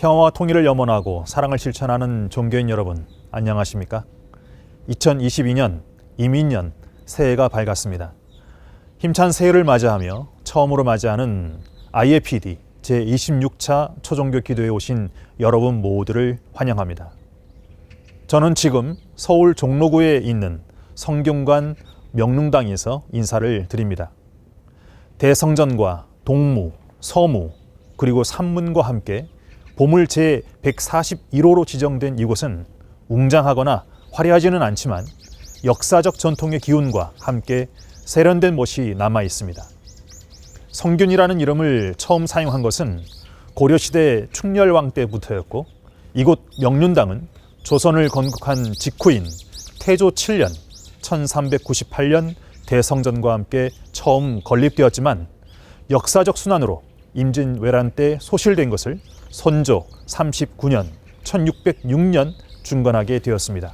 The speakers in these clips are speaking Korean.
평화와 통일을 염원하고 사랑을 실천하는 종교인 여러분, 안녕하십니까? 2022년 이민년 새해가 밝았습니다. 힘찬 새해를 맞이하며 처음으로 맞이하는 IAPD 제26차 초종교 기도에 오신 여러분 모두를 환영합니다. 저는 지금 서울 종로구에 있는 성균관 명릉당에서 인사를 드립니다. 대성전과 동무, 서무, 그리고 산문과 함께 보물 제141호로 지정된 이곳은 웅장하거나 화려하지는 않지만 역사적 전통의 기운과 함께 세련된 못이 남아 있습니다. 성균이라는 이름을 처음 사용한 것은 고려시대 충렬왕 때부터였고, 이곳 명륜당은 조선을 건국한 직후인 태조 7년 1398년 대성전과 함께 처음 건립되었지만 역사적 순환으로 임진왜란 때 소실된 것을 선조 39년 1606년 중건하게 되었습니다.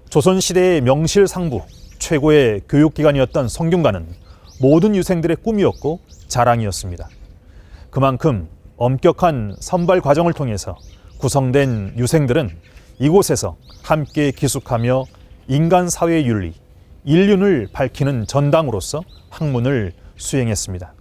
조선시대의 명실상부 최고의 교육기관이었던 성균관은 모든 유생들의 꿈이었고 자랑이었습니다. 그만큼 엄격한 선발 과정을 통해서 구성된 유생들은 이곳에서 함께 기숙하며 인간 사회의 윤리, 인륜을 밝히는 전당으로서 학문을 수행했습니다.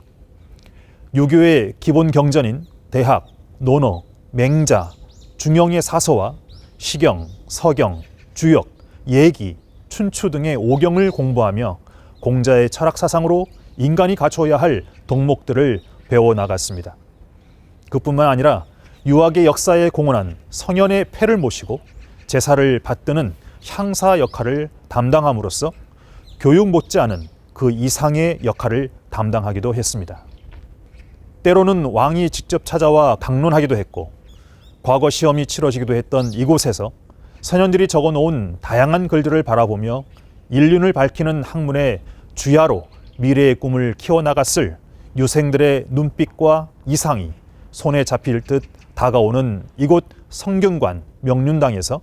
유교의 기본 경전인 대학, 논어, 맹자, 중영의 사서와 시경, 서경, 주역, 예기, 춘추 등의 오경을 공부하며 공자의 철학 사상으로 인간이 갖춰야 할 덕목들을 배워나갔습니다. 그뿐만 아니라 유학의 역사에 공헌한 성현의 패를 모시고 제사를 받드는 향사 역할을 담당함으로써 교육 못지않은 그 이상의 역할을 담당하기도 했습니다. 때로는 왕이 직접 찾아와 강론하기도 했고, 과거 시험이 치러지기도 했던 이곳에서 선현들이 적어놓은 다양한 글들을 바라보며 인륜을 밝히는 학문의 주야로 미래의 꿈을 키워나갔을 유생들의 눈빛과 이상이 손에 잡힐 듯 다가오는 이곳 성균관 명륜당에서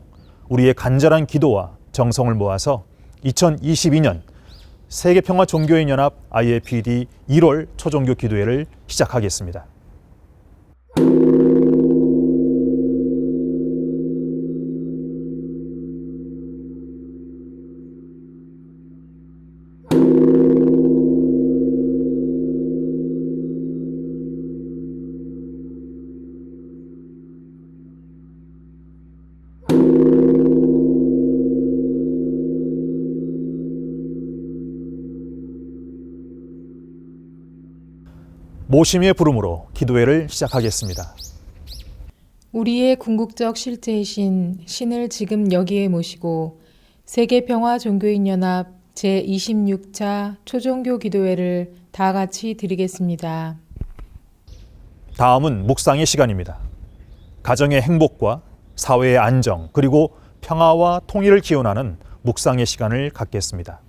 우리의 간절한 기도와 정성을 모아서 2022년 세계평화종교인연합 IAPD 1월 초종교 기도회를 시작하겠습니다. 모심의 부름으로 기도회를 시작하겠습니다. 우리의 궁극적 실제이신 신을 지금 여기에 모시고 세계평화종교인연합 제26차 초종교 기도회를 다 같이 드리겠습니다. 다음은 묵상의 시간입니다. 가정의 행복과 사회의 안정, 그리고 평화와 통일을 기원하는 묵상의 시간을 갖겠습니다.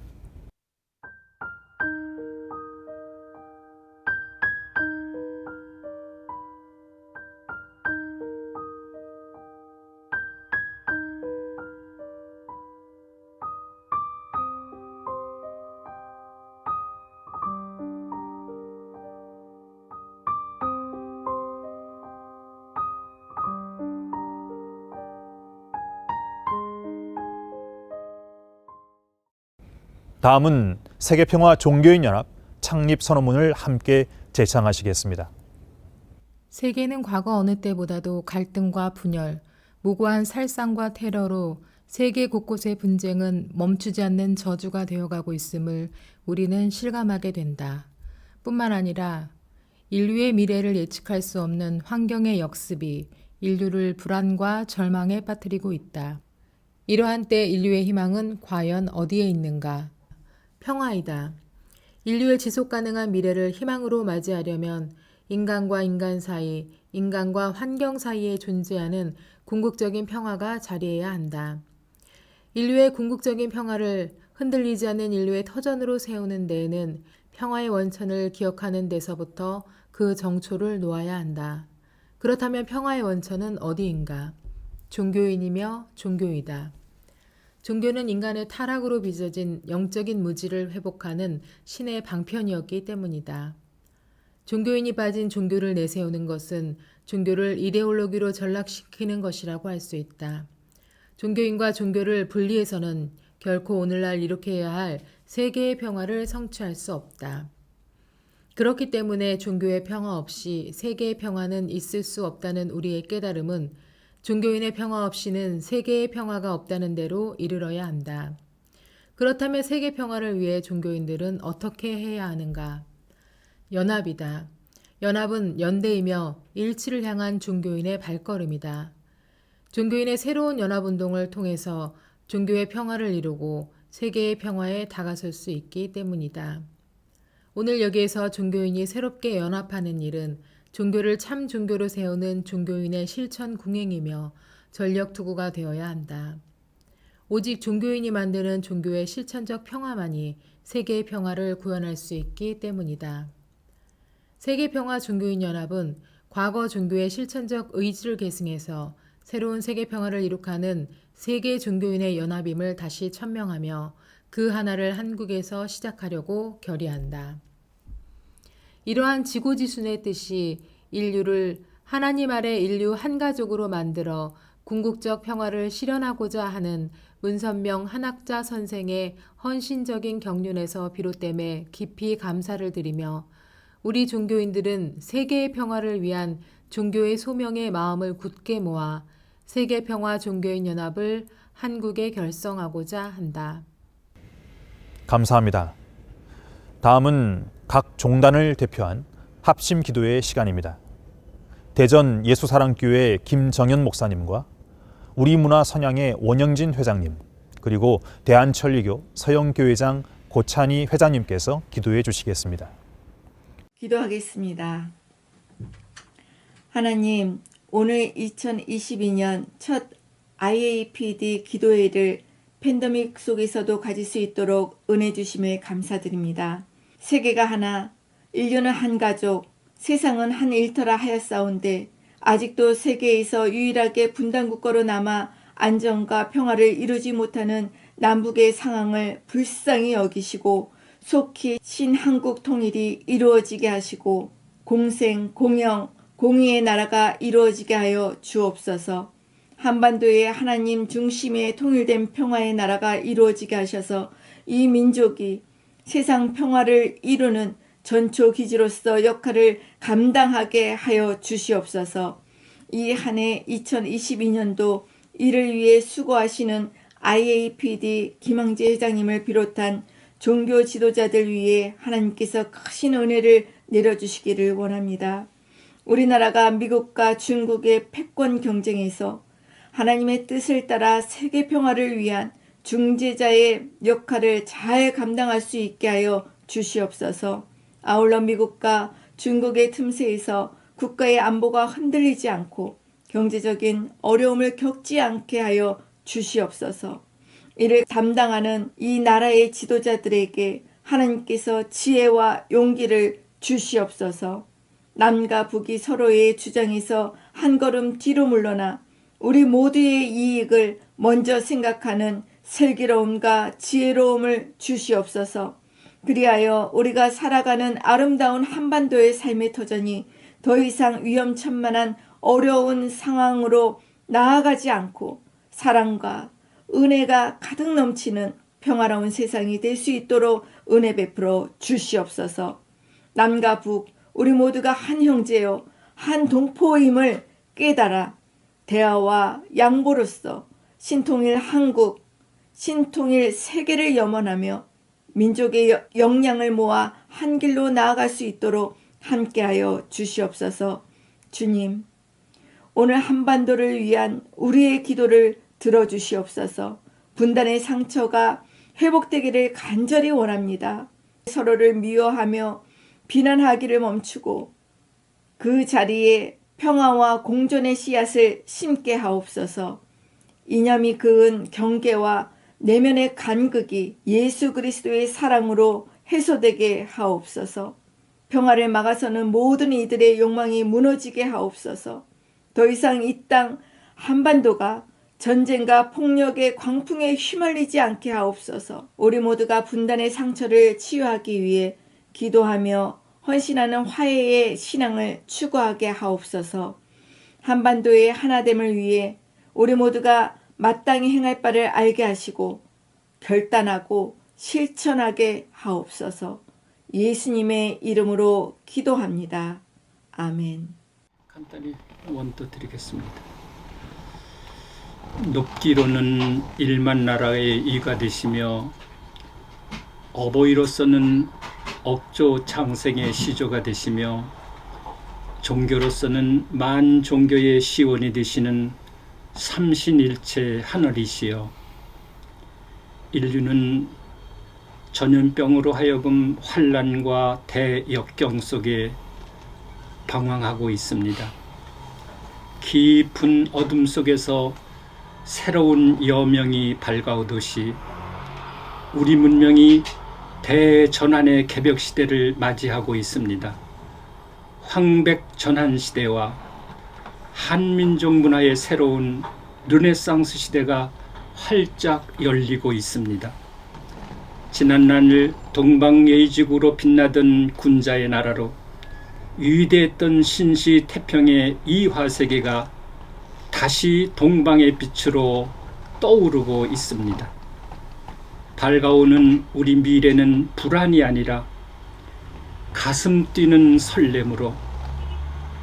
다음은 세계평화종교인연합 창립선언문을 함께 제창하시겠습니다. 세계는 과거 어느 때보다도 갈등과 분열, 무고한 살상과 테러로 세계 곳곳의 분쟁은 멈추지 않는 저주가 되어가고 있음을 우리는 실감하게 된다. 뿐만 아니라 인류의 미래를 예측할 수 없는 환경의 역습이 인류를 불안과 절망에 빠뜨리고 있다. 이러한 때 인류의 희망은 과연 어디에 있는가? 평화이다. 인류의 지속가능한 미래를 희망으로 맞이하려면 인간과 인간 사이, 인간과 환경 사이에 존재하는 궁극적인 평화가 자리해야 한다. 인류의 궁극적인 평화를 흔들리지 않는 인류의 터전으로 세우는 데에는 평화의 원천을 기억하는 데서부터 그 정초를 놓아야 한다. 그렇다면 평화의 원천은 어디인가? 종교인이며 종교이다. 종교는 인간의 타락으로 빚어진 영적인 무지를 회복하는 신의 방편이었기 때문이다. 종교인이 빠진 종교를 내세우는 것은 종교를 이데올로기로 전락시키는 것이라고 할 수 있다. 종교인과 종교를 분리해서는 결코 오늘날 이룩해야 할 세계의 평화를 성취할 수 없다. 그렇기 때문에 종교의 평화 없이 세계의 평화는 있을 수 없다는 우리의 깨달음은 종교인의 평화 없이는 세계의 평화가 없다는 데로 이르러야 한다. 그렇다면 세계 평화를 위해 종교인들은 어떻게 해야 하는가? 연합이다. 연합은 연대이며 일치를 향한 종교인의 발걸음이다. 종교인의 새로운 연합운동을 통해서 종교의 평화를 이루고 세계의 평화에 다가설 수 있기 때문이다. 오늘 여기에서 종교인이 새롭게 연합하는 일은 종교를 참 종교로 세우는 종교인의 실천 궁행이며 전력 투구가 되어야 한다. 오직 종교인이 만드는 종교의 실천적 평화만이 세계의 평화를 구현할 수 있기 때문이다. 세계평화 종교인 연합은 과거 종교의 실천적 의지를 계승해서 새로운 세계평화를 이룩하는 세계 종교인의 연합임을 다시 천명하며 그 하나를 한국에서 시작하려고 결의한다. 이러한 지고지순의 뜻이 인류를 하나님 아래 인류 한 가족으로 만들어 궁극적 평화를 실현하고자 하는 문선명 한학자 선생의 헌신적인 경륜에서 비롯됨에 깊이 감사를 드리며 우리 종교인들은 세계의 평화를 위한 종교의 소명의 마음을 굳게 모아 세계평화 종교인 연합을 한국에 결성하고자 한다. 감사합니다. 다음은 각 종단을 대표한 합심 기도의 시간입니다. 대전 예수사랑교회 김정현 목사님과 우리문화선양의 원영진 회장님, 그리고 대한천리교 서영교회장 고찬희 회장님께서 기도해 주시겠습니다. 기도하겠습니다. 하나님, 오늘 2022년 첫 IAPD 기도회를 팬데믹 속에서도 가질 수 있도록 은혜 주심에 감사드립니다. 세계가 하나, 인류는 한 가족, 세상은 한 일터라 하였사온데 아직도 세계에서 유일하게 분단국가로 남아 안정과 평화를 이루지 못하는 남북의 상황을 불쌍히 여기시고 속히 신한국 통일이 이루어지게 하시고 공생, 공영, 공의의 나라가 이루어지게 하여 주옵소서. 한반도의 하나님 중심의 통일된 평화의 나라가 이루어지게 하셔서 이 민족이 세상 평화를 이루는 전초기지로서 역할을 감당하게 하여 주시옵소서. 이 한 해 2022년도 이를 위해 수고하시는 IAPD 김항재 회장님을 비롯한 종교 지도자들 위해 하나님께서 크신 은혜를 내려주시기를 원합니다. 우리나라가 미국과 중국의 패권 경쟁에서 하나님의 뜻을 따라 세계 평화를 위한 중재자의 역할을 잘 감당할 수 있게 하여 주시옵소서. 아울러 미국과 중국의 틈새에서 국가의 안보가 흔들리지 않고 경제적인 어려움을 겪지 않게 하여 주시옵소서. 이를 담당하는 이 나라의 지도자들에게 하나님께서 지혜와 용기를 주시옵소서. 남과 북이 서로의 주장에서 한 걸음 뒤로 물러나 우리 모두의 이익을 먼저 생각하는 슬기로움과 지혜로움을 주시옵소서. 그리하여 우리가 살아가는 아름다운 한반도의 삶의 터전이 더 이상 위험천만한 어려운 상황으로 나아가지 않고 사랑과 은혜가 가득 넘치는 평화로운 세상이 될 수 있도록 은혜 베풀어 주시옵소서. 남과 북 우리 모두가 한 형제요 한 동포임을 깨달아 대화와 양보로서 신통일 한국, 신통일 세계를 염원하며 민족의 역량을 모아 한 길로 나아갈 수 있도록 함께하여 주시옵소서. 주님, 오늘 한반도를 위한 우리의 기도를 들어주시옵소서. 분단의 상처가 회복되기를 간절히 원합니다. 서로를 미워하며 비난하기를 멈추고 그 자리에 평화와 공존의 씨앗을 심게 하옵소서. 이념이 그은 경계와 내면의 간극이 예수 그리스도의 사랑으로 해소되게 하옵소서. 평화를 막아서는 모든 이들의 욕망이 무너지게 하옵소서. 더 이상 이 땅 한반도가 전쟁과 폭력의 광풍에 휘말리지 않게 하옵소서. 우리 모두가 분단의 상처를 치유하기 위해 기도하며 헌신하는 화해의 신앙을 추구하게 하옵소서. 한반도의 하나됨을 위해 우리 모두가 마땅히 행할 바를 알게 하시고 결단하고 실천하게 하옵소서. 예수님의 이름으로 기도합니다. 아멘. 간단히 원도 드리겠습니다. 높기로는 1만 나라의 이가 되시며 어버이로서는 억조 창생의 시조가 되시며 종교로서는 만 종교의 시원이 되시는 삼신일체 하늘이시여, 인류는 전염병으로 하여금 환난과 대역경 속에 방황하고 있습니다. 깊은 어둠 속에서 새로운 여명이 밝아오듯이 우리 문명이 대전환의 개벽 시대를 맞이하고 있습니다. 황백전환 시대와 한민족 문화의 새로운 르네상스 시대가 활짝 열리고 있습니다. 지난날 동방예의지구로 빛나던 군자의 나라로 위대했던 신시 태평의 이 화세계가 다시 동방의 빛으로 떠오르고 있습니다. 밝아오는 우리 미래는 불안이 아니라 가슴 뛰는 설렘으로,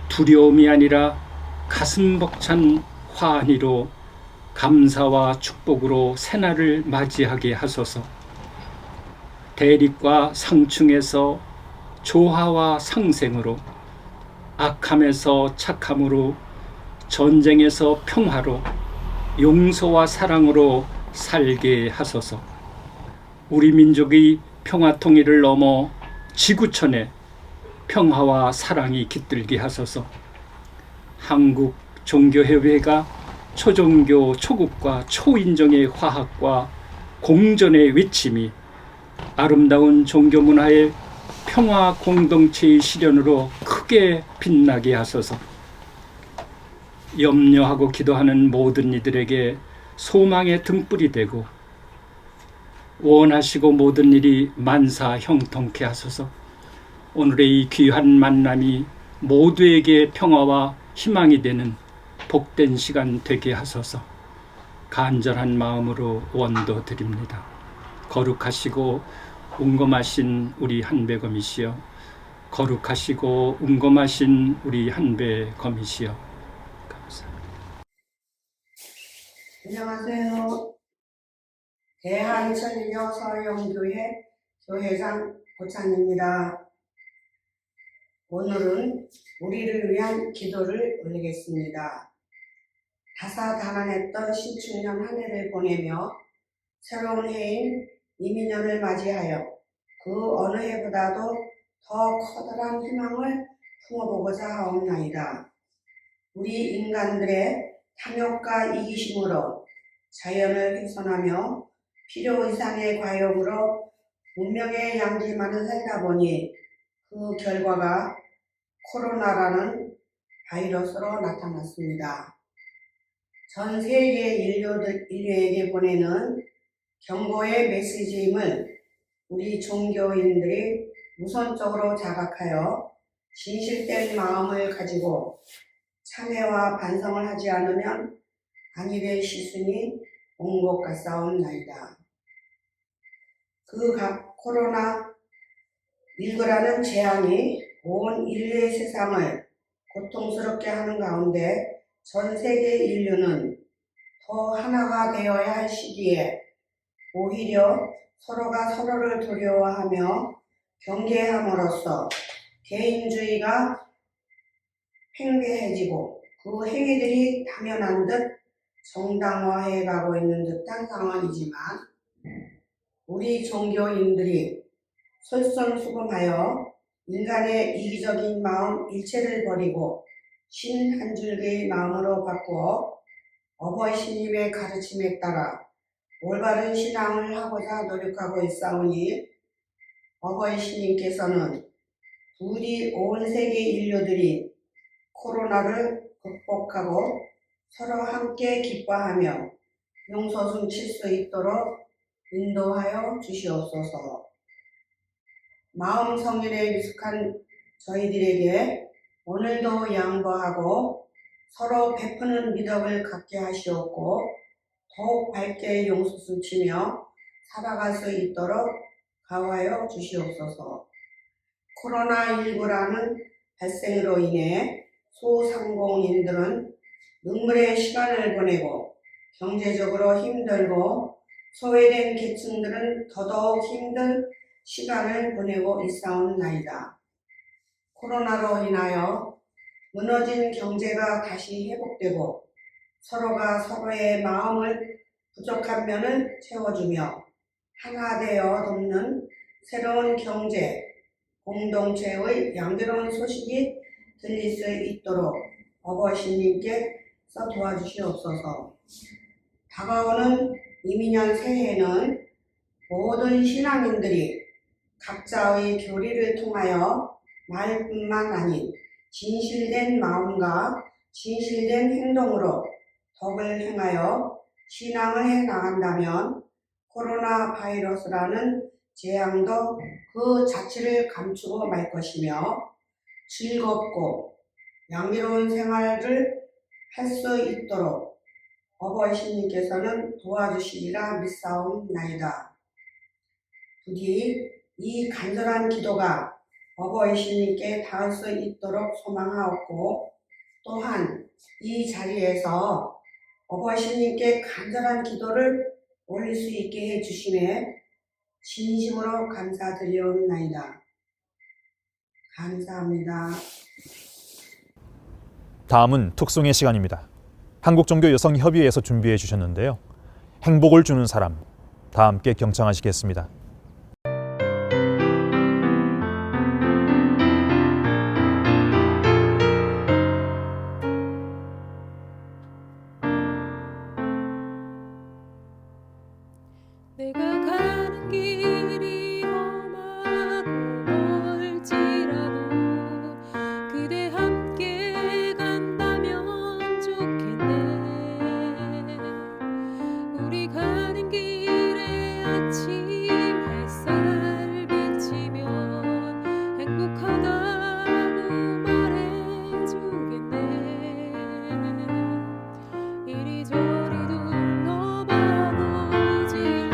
두려움이 아니라 가슴 벅찬 환희로, 감사와 축복으로 새날을 맞이하게 하소서. 대립과 상충에서 조화와 상생으로, 악함에서 착함으로, 전쟁에서 평화로, 용서와 사랑으로 살게 하소서. 우리 민족의 평화 통일을 넘어 지구촌에 평화와 사랑이 깃들게 하소서. 한국 종교협의회가 초종교, 초국과 초인종의 화합과 공존의 외침이 아름다운 종교문화의 평화 공동체의 실현으로 크게 빛나게 하소서. 염려하고 기도하는 모든 이들에게 소망의 등불이 되고, 원하시고 모든 일이 만사 형통케 하소서. 오늘의 이 귀한 만남이 모두에게 평화와 희망이 되는 복된 시간 되게 하소서. 간절한 마음으로 원도 드립니다. 거룩하시고 운검하신 우리 한배검이시여, 거룩하시고 운검하신 우리 한배검이시여, 감사합니다. 안녕하세요. 대한천인여 서영교회 교회장 고찬입니다. 오늘은 우리를 위한 기도를 올리겠습니다. 다사다난했던 신축년 한 해를 보내며 새로운 해인 이민년을 맞이하여 그 어느 해보다도 더 커다란 희망을 품어보고자 하옵나이다. 우리 인간들의 탐욕과 이기심으로 자연을 훼손하며 필요 이상의 과욕으로 문명의 양질만을 살다 보니 그 결과가 코로나라는 바이러스로 나타났습니다. 전 세계 인류에게 보내는 경고의 메시지임을 우리 종교인들이 우선적으로 자각하여 진실된 마음을 가지고 참회와 반성을 하지 않으면 아니 될 시순이 온 것 같사옵나이다. 그 코로나19라는 재앙이 온 인류의 세상을 고통스럽게 하는 가운데 전 세계 인류는 더 하나가 되어야 할 시기에 오히려 서로가 서로를 두려워하며 경계함으로써 개인주의가 팽배해지고 그 행위들이 당연한 듯 정당화해 가고 있는 듯한 상황이지만, 우리 종교인들이 솔선수범하여 인간의 이기적인 마음 일체를 버리고 신 한 줄기의 마음으로 바꾸어 어버이 신님의 가르침에 따라 올바른 신앙을 하고자 노력하고 있사오니, 어버이 신님께서는 부디 온 세계 인류들이 코로나를 극복하고 서로 함께 기뻐하며 용서숨 칠 수 있도록 인도하여 주시옵소서. 마음 성일에 미숙한 저희들에게 오늘도 양보하고 서로 베푸는 미덕을 갖게 하시옵고 더욱 밝게 용수수치며 살아갈 수 있도록 가호하여 주시옵소서. 코로나19라는 발생으로 인해 소상공인들은 눈물의 시간을 보내고 경제적으로 힘들고 소외된 계층들은 더더욱 힘든 시간을 보내고 있사옵나이다. 코로나로 인하여 무너진 경제가 다시 회복되고 서로가 서로의 마음을 부족한 면을 채워주며 하나 되어 돕는 새로운 경제, 공동체의 양대로운 소식이 들릴 수 있도록 어버이신님께서 도와주시옵소서. 다가오는 이민년 새해에는 모든 신앙인들이 각자의 교리를 통하여 말뿐만 아닌 진실된 마음과 진실된 행동으로 덕을 행하여 신앙을 해 나간다면 코로나 바이러스라는 재앙도 그 자체를 감추고 말 것이며 즐겁고 양미로운 생활을 할 수 있도록 어버이신님께서는 도와주시리라 믿사옵나이다. 부디 이 간절한 기도가 어버이신님께 닿을 수 있도록 소망하옵고 또한 이 자리에서 어버이신님께 간절한 기도를 올릴 수 있게 해주심에 진심으로 감사드리옵나이다. 감사합니다. 다음은 특송의 시간입니다. 한국종교여성협의회에서 준비해 주셨는데요. 행복을 주는 사람, 다 함께 경청하시겠습니다. 내가 가는 길이 험하고 멀지라도 그대 함께 간다면 좋겠네. 우리 가는 길에 아침 햇살 비치면 행복하다고 말해주겠네. 이리저리 둘러봐도 질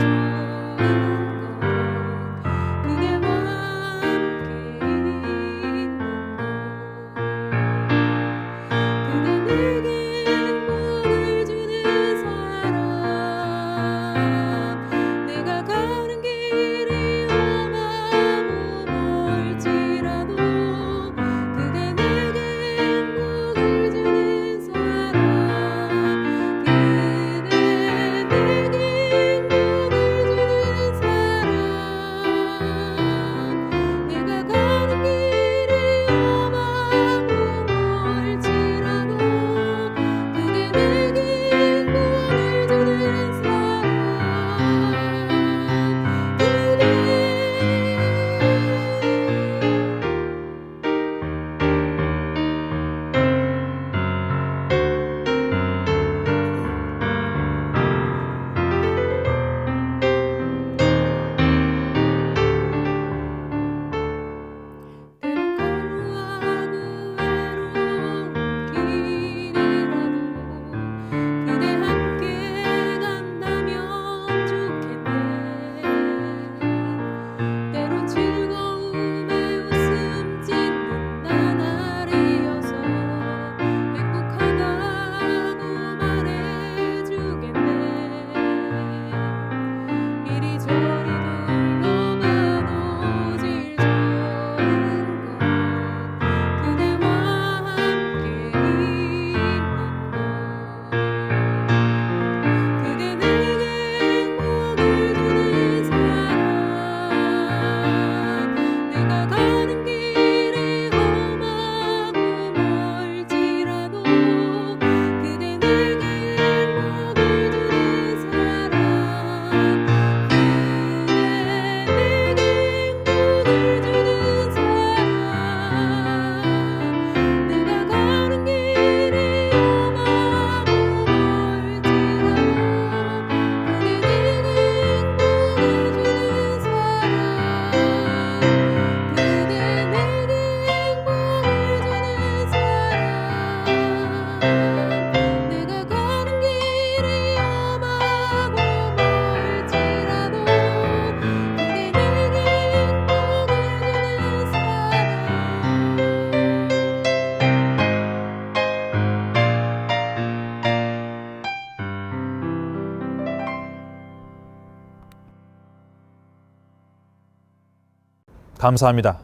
감사합니다.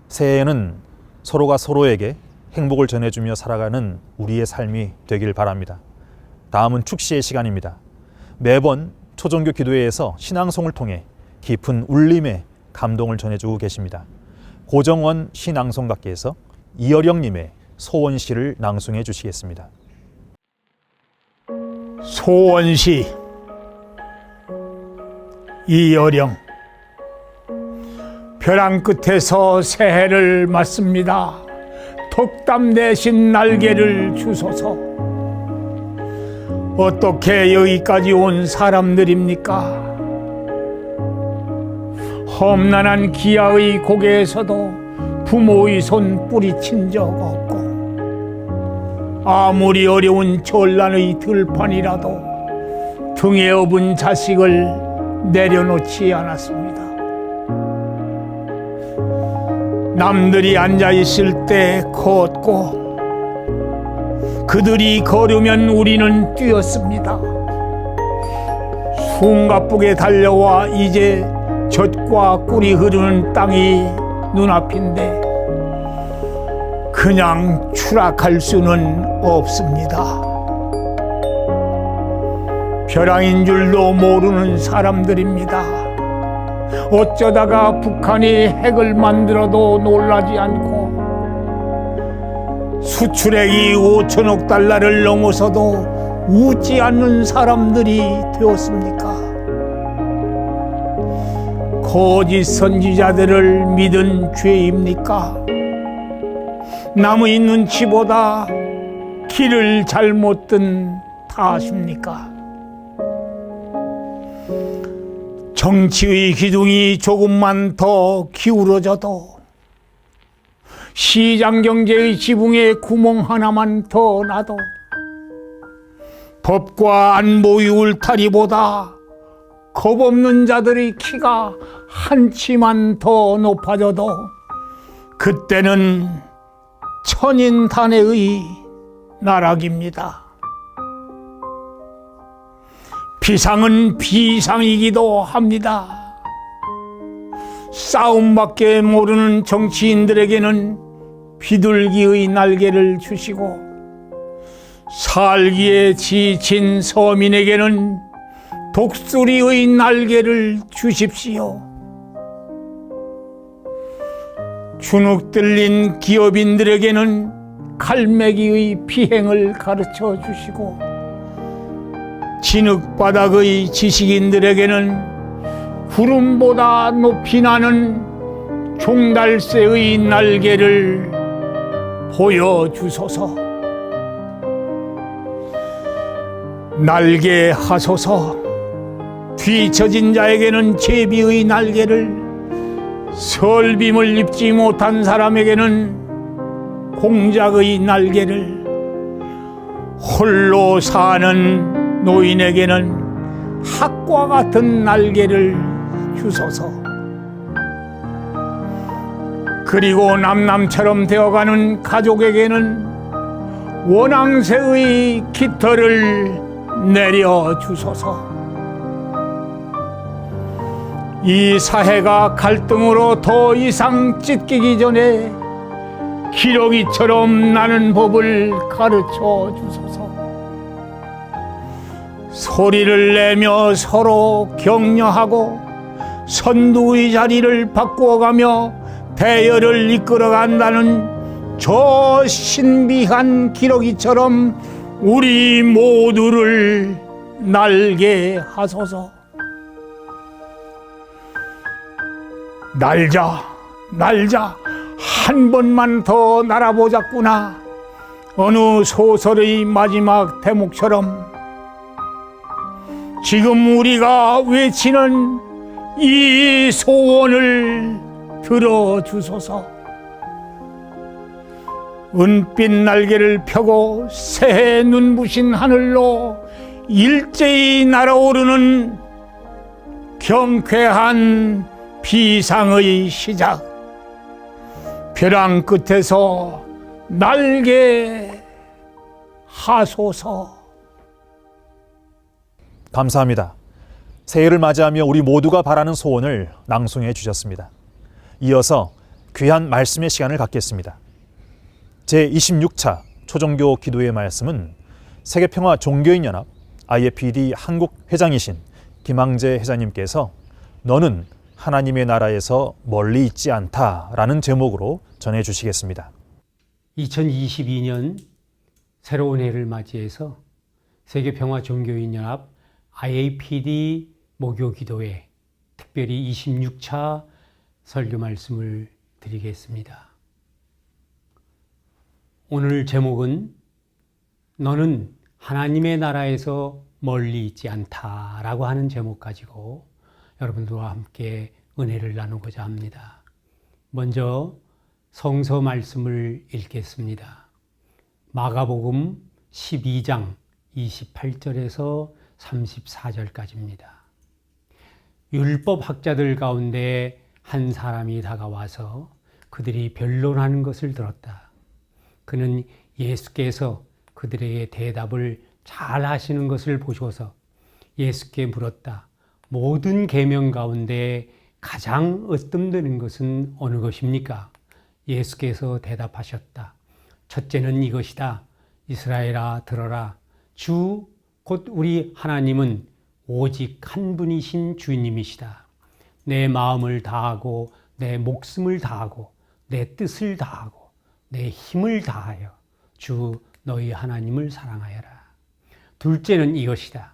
새해에는 서로가 서로에게 행복을 전해주며 살아가는 우리의 삶이 되길 바랍니다. 다음은 축시의 시간입니다. 매번 초종교 기도회에서 신앙송을 통해 깊은 울림의 감동을 전해주고 계십니다. 고정원 신앙송가께서 이어령님의 소원시를 낭송해 주시겠습니다. 소원시 이어령. 벼랑 끝에서 새해를 맞습니다. 덕담 대신 날개를 주소서. 어떻게 여기까지 온 사람들입니까? 험난한 기아의 고개에서도 부모의 손 뿌리친 적 없고, 아무리 어려운 전란의 들판이라도 등에 업은 자식을 내려놓지 않았습니다. 남들이 앉아있을 때 걷고, 그들이 걸으면 우리는 뛰었습니다. 숨가쁘게 달려와 이제 젖과 꿀이 흐르는 땅이 눈앞인데 그냥 추락할 수는 없습니다. 벼랑인 줄도 모르는 사람들입니다. 어쩌다가 북한이 핵을 만들어도 놀라지 않고 수출액이 5천억 달러를 넘어서도 웃지 않는 사람들이 되었습니까? 거짓 선지자들을 믿은 죄입니까? 남의 눈치보다 길을 잘못 든 탓입니까? 정치의 기둥이 조금만 더 기울어져도, 시장 경제의 지붕에 구멍 하나만 더 나도, 법과 안보의 울타리보다 겁없는 자들의 키가 한 치만 더 높아져도 그때는 천인단해의 나락입니다. 비상은 비상이기도 합니다. 싸움밖에 모르는 정치인들에게는 비둘기의 날개를 주시고, 살기에 지친 서민에게는 독수리의 날개를 주십시오. 주눅 들린 기업인들에게는 갈매기의 비행을 가르쳐 주시고, 진흙바닥의 지식인들에게는 구름보다 높이 나는 종달새의 날개를 보여주소서. 날개 하소서. 뒤처진 자에게는 제비의 날개를, 설빔을 입지 못한 사람에게는 공작의 날개를, 홀로 사는 노인에게는 학과 같은 날개를 주소서. 그리고 남남처럼 되어가는 가족에게는 원앙새의 깃털을 내려주소서. 이 사회가 갈등으로 더 이상 찢기기 전에 기러기처럼 나는 법을 가르쳐 주소서. 소리를 내며 서로 격려하고 선두의 자리를 바꾸어가며 대열을 이끌어간다는 저 신비한 기러기처럼 우리 모두를 날게 하소서. 날자, 날자, 한 번만 더 날아보자꾸나. 어느 소설의 마지막 대목처럼 지금 우리가 외치는 이 소원을 들어주소서. 은빛 날개를 펴고 새해 눈부신 하늘로 일제히 날아오르는 경쾌한 비상의 시작. 벼랑 끝에서 날개 하소서. 감사합니다. 새해를 맞이하며 우리 모두가 바라는 소원을 낭송해 주셨습니다. 이어서 귀한 말씀의 시간을 갖겠습니다. 제26차 초종교 기도의 말씀은 세계평화 종교인연합 IFPD 한국 회장이신 김항재 회장님께서 너는 하나님의 나라에서 멀리 있지 않다라는 제목으로 전해주시겠습니다. 2022년 새로운 해를 맞이해서 세계평화종교인연합 IAPD 목요기도회 특별히 26차 설교 말씀을 드리겠습니다. 오늘 제목은 너는 하나님의 나라에서 멀리 있지 않다라고 하는 제목 가지고 여러분들과 함께 은혜를 나누고자 합니다. 먼저 성서 말씀을 읽겠습니다. 마가복음 12장 28절에서 34절까지입니다. 율법 학자들 가운데 한 사람이 다가와서 그들이 변론하는 것을 들었다. 그는 예수께서 그들에게 대답을 잘 하시는 것을 보셔서 예수께 물었다. 모든 계명 가운데 가장 으뜸되는 것은 어느 것입니까? 예수께서 대답하셨다. 첫째는 이것이다. 이스라엘아 들어라. 주 곧 우리 하나님은 오직 한 분이신 주님이시다. 내 마음을 다하고 내 목숨을 다하고 내 뜻을 다하고 내 힘을 다하여 주 너희 하나님을 사랑하여라. 둘째는 이것이다.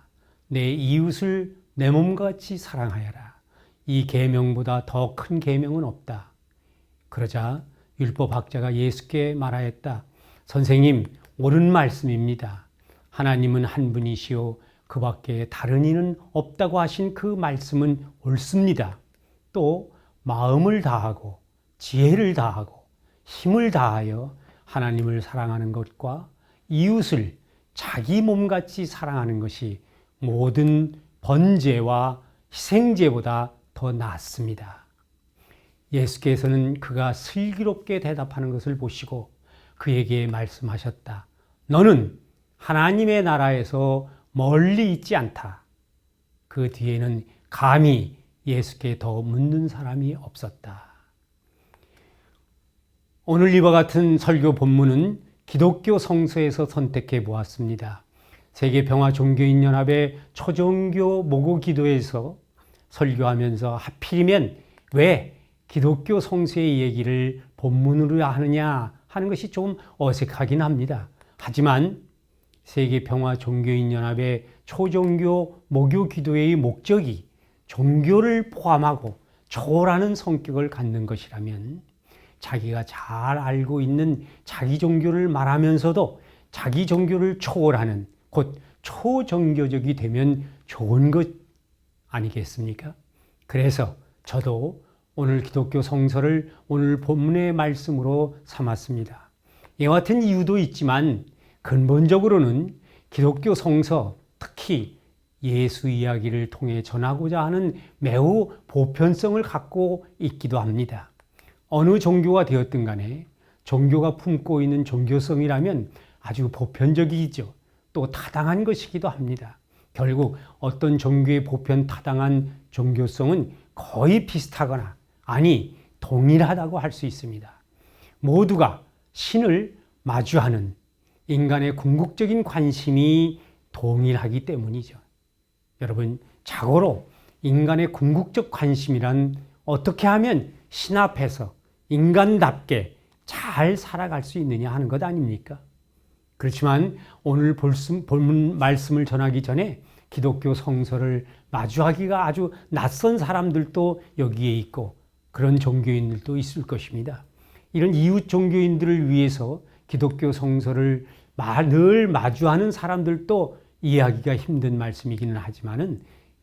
내 이웃을 내 몸같이 사랑하여라. 이 계명보다 더 큰 계명은 없다. 그러자 율법학자가 예수께 말하였다. 선생님, 옳은 말씀입니다. 하나님은 한 분이시오. 그 밖에 다른 이는 없다고 하신 그 말씀은 옳습니다. 또 마음을 다하고 지혜를 다하고 힘을 다하여 하나님을 사랑하는 것과 이웃을 자기 몸같이 사랑하는 것이 모든 번제와 희생제보다 더 낫습니다. 예수께서는 그가 슬기롭게 대답하는 것을 보시고 그에게 말씀하셨다. 너는 하나님의 나라에서 멀리 있지 않다. 그 뒤에는 감히 예수께 더 묻는 사람이 없었다. 오늘 이와 같은 설교 본문은 기독교 성서에서 선택해 보았습니다. 세계평화종교인연합의 초종교 모고기도에서 설교하면서 하필이면 왜 기독교 성서의 얘기를 본문으로 하느냐 하는 것이 좀 어색하긴 합니다. 하지만 세계평화종교인연합의 초종교 모교기도회의 목적이 종교를 포함하고 초월하는 성격을 갖는 것이라면 자기가 잘 알고 있는 자기 종교를 말하면서도 자기 종교를 초월하는 곧 초종교적이 되면 좋은 것 아니겠습니까? 그래서 저도 오늘 기독교 성서를 오늘 본문의 말씀으로 삼았습니다. 이와 같은 이유도 있지만 근본적으로는 기독교 성서, 특히 예수 이야기를 통해 전하고자 하는 매우 보편성을 갖고 있기도 합니다. 어느 종교가 되었든 간에 종교가 품고 있는 종교성이라면 아주 보편적이죠. 또 타당한 것이기도 합니다. 결국 어떤 종교의 보편 타당한 종교성은 거의 비슷하거나 아니 동일하다고 할 수 있습니다. 모두가 신을 마주하는 인간의 궁극적인 관심이 동일하기 때문이죠. 여러분, 자고로 인간의 궁극적 관심이란 어떻게 하면 신 앞에서 인간답게 잘 살아갈 수 있느냐 하는 것 아닙니까? 그렇지만 오늘 본문 말씀을 전하기 전에 기독교 성서를 마주하기가 아주 낯선 사람들도 여기에 있고 그런 종교인들도 있을 것입니다. 이런 이웃 종교인들을 위해서 기독교 성서를 늘 마주하는 사람들도 이해하기가 힘든 말씀이기는 하지만은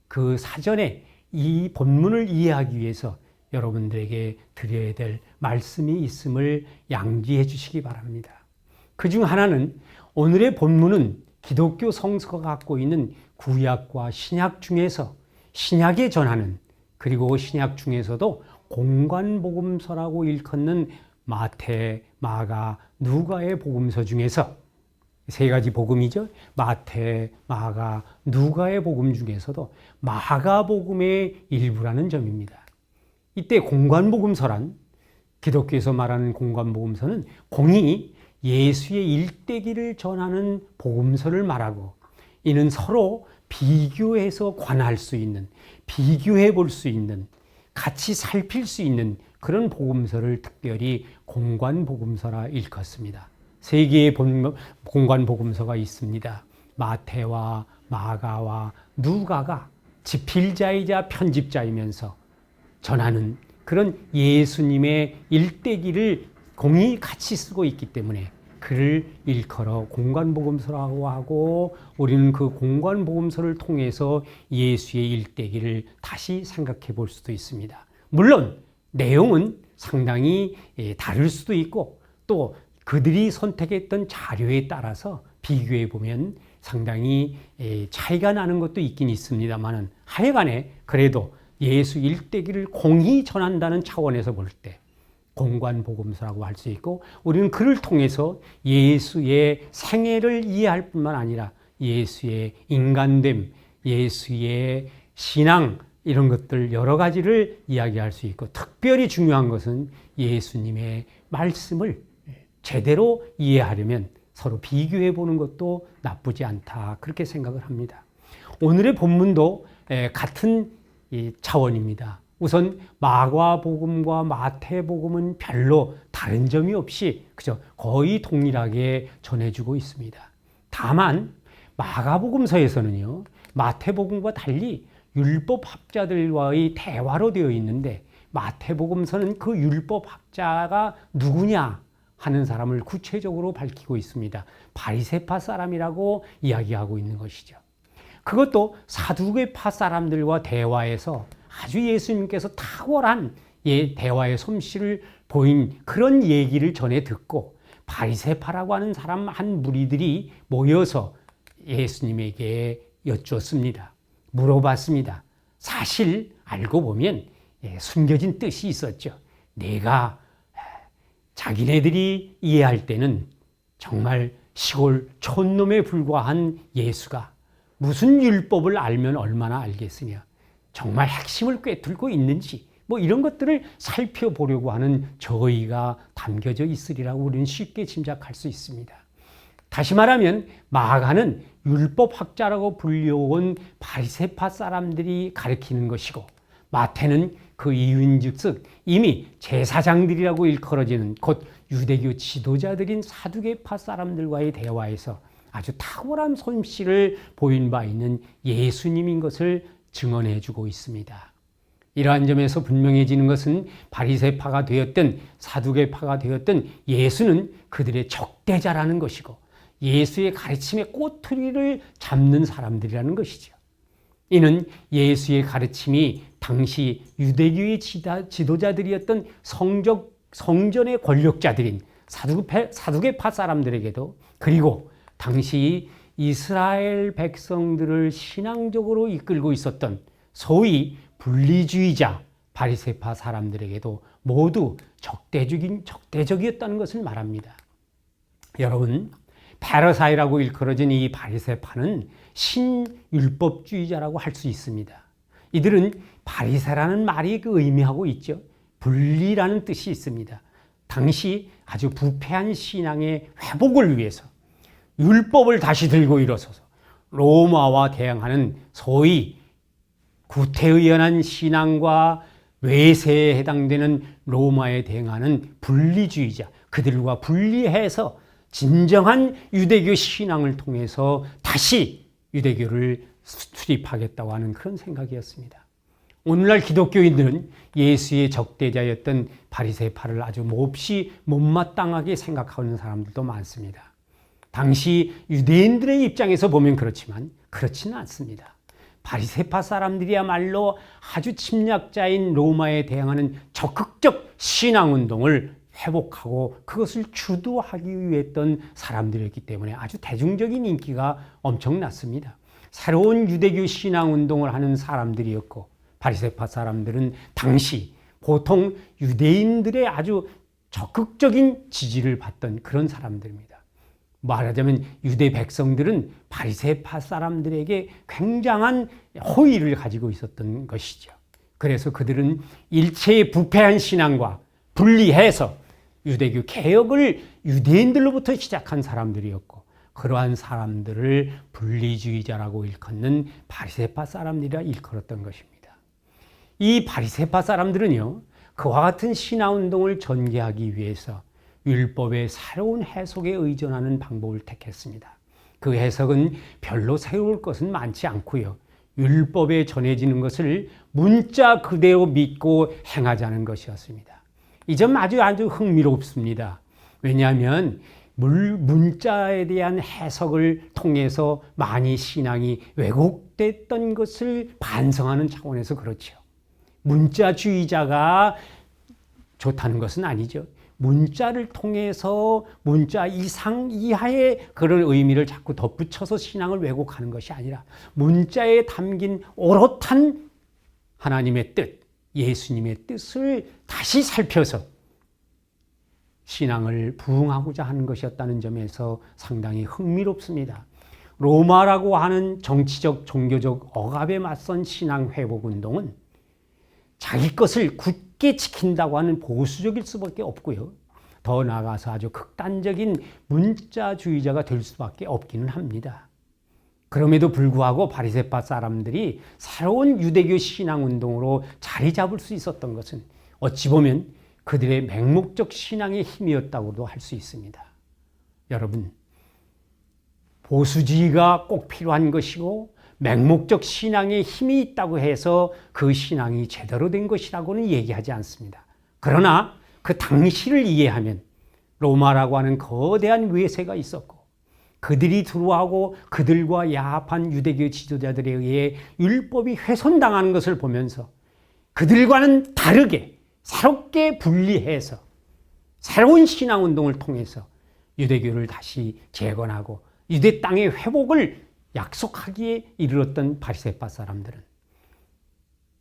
그 사전에 이 본문을 이해하기 위해서 여러분들에게 드려야 될 말씀이 있음을 양지해 주시기 바랍니다. 그중 하나는 오늘의 본문은 기독교 성서가 갖고 있는 구약과 신약 중에서 신약에 전하는 그리고 신약 중에서도 공관복음서라고 일컫는 마태, 마가, 누가의 복음서 중에서 세 가지 복음이죠. 마태, 마가, 누가의 복음 중에서도 마가복음의 일부라는 점입니다. 이때 공관복음서란, 기독교에서 말하는 공관복음서는 공이 예수의 일대기를 전하는 복음서를 말하고, 이는 서로 비교해서 관할 수 있는, 비교해 볼 수 있는, 같이 살필 수 있는 그런 복음서를 특별히 공관복음서라 일컫습니다. 세 개의 공관복음서가 있습니다. 마태와 마가와 누가가 집필자이자 편집자이면서 전하는 그런 예수님의 일대기를 공이 같이 쓰고 있기 때문에 그를 일컬어 공관복음서라고 하고, 우리는 그 공관복음서를 통해서 예수의 일대기를 다시 생각해 볼 수도 있습니다. 물론 내용은 상당히 다를 수도 있고, 또 그들이 선택했던 자료에 따라서 비교해 보면 상당히 차이가 나는 것도 있긴 있습니다만은, 하여간에 그래도 예수 일대기를 공히 전한다는 차원에서 볼 때 공관복음서라고 할 수 있고, 우리는 그를 통해서 예수의 생애를 이해할 뿐만 아니라 예수의 인간됨, 예수의 신앙, 이런 것들 여러 가지를 이야기할 수 있고, 특별히 중요한 것은 예수님의 말씀을 제대로 이해하려면 서로 비교해 보는 것도 나쁘지 않다, 그렇게 생각을 합니다. 오늘의 본문도 같은 차원입니다. 우선 마가복음과 마태복음은 별로 다른 점이 없이 그저 거의 동일하게 전해주고 있습니다. 다만 마가복음서에서는요, 마태복음과 달리 율법학자들과의 대화로 되어 있는데, 마태복음서는 그 율법학자가 누구냐 하는 사람을 구체적으로 밝히고 있습니다. 바리새파 사람이라고 이야기하고 있는 것이죠. 그것도 사두개파 사람들과 대화에서 아주 예수님께서 탁월한 대화의 솜씨를 보인 그런 얘기를 전해 듣고, 바리새파라고 하는 사람 한 무리들이 모여서 예수님에게 여쭈었습니다. 물어봤습니다. 사실 알고 보면 숨겨진 뜻이 있었죠. 내가 자기네들이 이해할 때는 정말 시골 촌놈에 불과한 예수가 무슨 율법을 알면 얼마나 알겠으냐, 정말 핵심을 꿰뚫고 있는지, 뭐 이런 것들을 살펴보려고 하는 저의가 담겨져 있으리라고 우리는 쉽게 짐작할 수 있습니다. 다시 말하면 마가는 율법학자라고 불려온 바리새파 사람들이 가르치는 것이고, 마태는 그 이윤즉슨 이미 제사장들이라고 일컬어지는 곧 유대교 지도자들인 사두개파 사람들과의 대화에서 아주 탁월한 솜씨를 보인 바 있는 예수님인 것을 증언해 주고 있습니다. 이러한 점에서 분명해지는 것은 바리새파가 되었든 사두개파가 되었든 예수는 그들의 적대자라는 것이고, 예수의 가르침의 꼬투리를 잡는 사람들이라는 것이죠. 이는 예수의 가르침이 당시 유대교의 지도자들이었던 성전의 권력자들인 사두개파 사람들에게도, 그리고 당시 이스라엘 백성들을 신앙적으로 이끌고 있었던 소위 분리주의자 바리새파 사람들에게도 모두 적대적이었다는 것을 말합니다. 여러분, 파리사이라고 일컬어진 이 바리새파는 신율법주의자라고 할 수 있습니다. 이들은 바리새라는 말이 그 의미하고 있죠. 분리라는 뜻이 있습니다. 당시 아주 부패한 신앙의 회복을 위해서 율법을 다시 들고 일어서서 로마와 대항하는 소위 구태의연한 신앙과 외세에 해당되는 로마에 대항하는 분리주의자, 그들과 분리해서 진정한 유대교 신앙을 통해서 다시 유대교를 수립하겠다고 하는 그런 생각이었습니다. 오늘날 기독교인들은 예수의 적대자였던 바리새파를 아주 몹시 못마땅하게 생각하는 사람들도 많습니다. 당시 유대인들의 입장에서 보면 그렇지만 그렇지는 않습니다. 바리새파 사람들이야말로 아주 침략자인 로마에 대항하는 적극적 신앙운동을 회복하고 그것을 주도하기 위해 했던 사람들이었기 때문에 아주 대중적인 인기가 엄청났습니다. 새로운 유대교 신앙운동을 하는 사람들이었고, 바리새파 사람들은 당시 보통 유대인들의 아주 적극적인 지지를 받던 그런 사람들입니다. 말하자면 유대 백성들은 바리새파 사람들에게 굉장한 호의를 가지고 있었던 것이죠. 그래서 그들은 일체의 부패한 신앙과 분리해서 유대교 개혁을 유대인들로부터 시작한 사람들이었고, 그러한 사람들을 분리주의자라고 일컫는 바리새파 사람들이라 일컬었던 것입니다. 이 바리새파 사람들은요, 그와 같은 신화운동을 전개하기 위해서 율법의 새로운 해석에 의존하는 방법을 택했습니다. 그 해석은 별로 새로울 것은 많지 않고요, 율법에 전해지는 것을 문자 그대로 믿고 행하자는 것이었습니다. 이 점 아주 흥미롭습니다. 왜냐하면 문자에 대한 해석을 통해서 많이 신앙이 왜곡됐던 것을 반성하는 차원에서 그렇죠. 문자주의자가 좋다는 것은 아니죠. 문자를 통해서 문자 이상 이하의 그런 의미를 자꾸 덧붙여서 신앙을 왜곡하는 것이 아니라 문자에 담긴 오롯한 하나님의 뜻, 예수님의 뜻을 다시 살펴서 신앙을 부응하고자 하는 것이었다는 점에서 상당히 흥미롭습니다. 로마라고 하는 정치적, 종교적 억압에 맞선 신앙 회복 운동은 자기 것을 굳게 지킨다고 하는 보수적일 수밖에 없고요, 더 나아가서 아주 극단적인 문자주의자가 될 수밖에 없기는 합니다. 그럼에도 불구하고 바리새파 사람들이 새로운 유대교 신앙 운동으로 자리 잡을 수 있었던 것은 어찌 보면 그들의 맹목적 신앙의 힘이었다고도 할 수 있습니다. 여러분, 보수주의가 꼭 필요한 것이고 맹목적 신앙에 힘이 있다고 해서 그 신앙이 제대로 된 것이라고는 얘기하지 않습니다. 그러나 그 당시를 이해하면 로마라고 하는 거대한 외세가 있었고, 그들이 들어오고 그들과 야합한 유대교 지도자들에 의해 율법이 훼손당하는 것을 보면서 그들과는 다르게 새롭게 분리해서 새로운 신앙운동을 통해서 유대교를 다시 재건하고 유대 땅의 회복을 약속하기에 이르렀던 바리새파 사람들은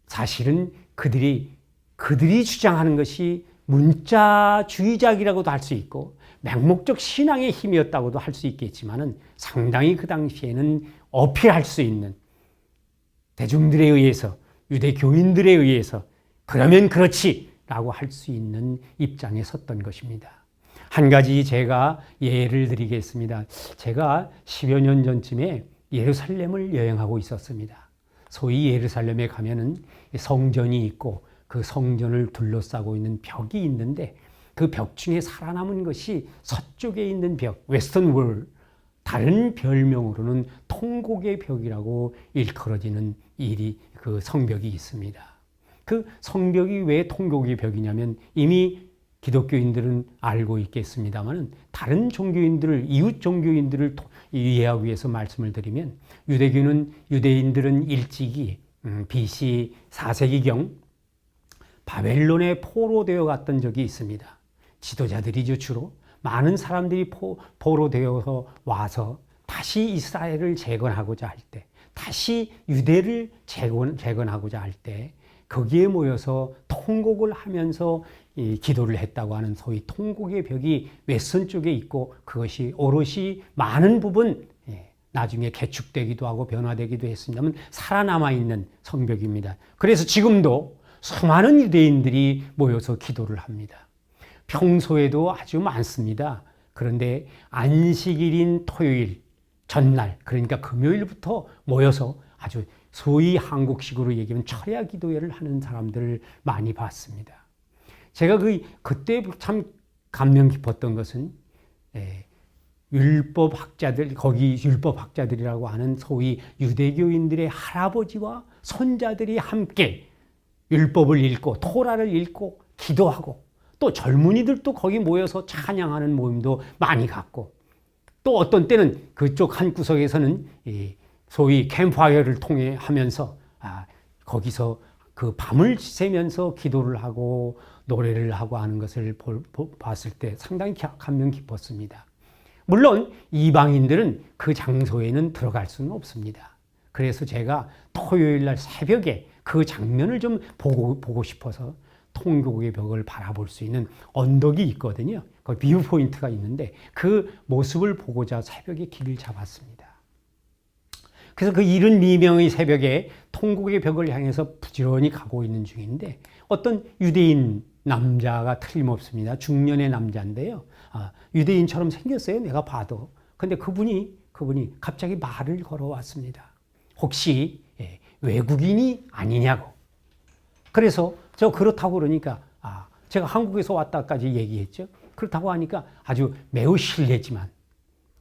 사실은 그들이 주장하는 것이 문자주의자이라고도 할 수 있고 맹목적 신앙의 힘이었다고도 할 수 있겠지만은 상당히 그 당시에는 어필할 수 있는, 대중들에 의해서, 유대교인들에 의해서 그러면 그렇지라고 할 수 있는 입장에 섰던 것입니다. 한 가지 제가 예를 드리겠습니다. 제가 10여 년 전쯤에 예루살렘을 여행하고 있었습니다. 소위 예루살렘에 가면은 성전이 있고 그 성전을 둘러싸고 있는 벽이 있는데, 그 벽 중에 살아남은 것이 서쪽에 있는 벽, 웨스턴 월, 다른 별명으로는 통곡의 벽이라고 일컬어지는 그 성벽이 있습니다. 그 성벽이 왜 통곡의 벽이냐면, 이미 기독교인들은 알고 있겠습니다만 다른 종교인들을, 이웃 종교인들을 이해하기 위해서 말씀을 드리면, 유대인들은 일찍이 BC 4세기경 바벨론에 포로되어 갔던 적이 있습니다. 지도자들이죠. 주로 많은 사람들이 포로되어서 와서 다시 이스라엘을 재건하고자 할 때, 다시 유대를 재건하고자 할 때 거기에 모여서 통곡을 하면서 기도를 했다고 하는 소위 통곡의 벽이 웨스턴 쪽에 있고, 그것이 오롯이 많은 부분 나중에 개축되기도 하고 변화되기도 했습니다만 살아남아 있는 성벽입니다. 그래서 지금도 수많은 유대인들이 모여서 기도를 합니다. 평소에도 아주 많습니다. 그런데 안식일인 토요일 전날, 그러니까 금요일부터 모여서 아주 소위 한국식으로 얘기하면 철야 기도회를 하는 사람들을 많이 봤습니다. 제가 그때 참 감명 깊었던 것은 율법학자들, 거기 율법학자들이라고 하는 소위 유대교인들의 할아버지와 손자들이 함께 율법을 읽고 토라를 읽고 기도하고, 또 젊은이들도 거기 모여서 찬양하는 모임도 많이 갖고, 또 어떤 때는 그쪽 한 구석에서는 소위 캠프파이어를 통해 하면서 거기서 그 밤을 새면서 기도를 하고 노래를 하고 하는 것을 봤을 때 상당히 감명 깊었습니다. 물론 이방인들은 그 장소에는 들어갈 수는 없습니다. 그래서 제가 토요일 날 새벽에 그 장면을 좀 보고 싶어서 통곡의 벽을 바라볼 수 있는 언덕이 있거든요. 그 뷰 포인트가 있는데 그 모습을 보고자 새벽에 길을 잡았습니다. 그래서 그 이른 미명의 새벽에 통곡의 벽을 향해서 부지런히 가고 있는 중인데 어떤 유대인 남자가 틀림없습니다. 중년의 남자인데요. 유대인처럼 생겼어요. 내가 봐도. 근데 그분이 갑자기 말을 걸어왔습니다. 혹시 외국인이 아니냐고. 그래서 저 그렇다고 그러니까 제가 한국에서 왔다까지 얘기했죠. 그렇다고 하니까 아주 매우 실례지만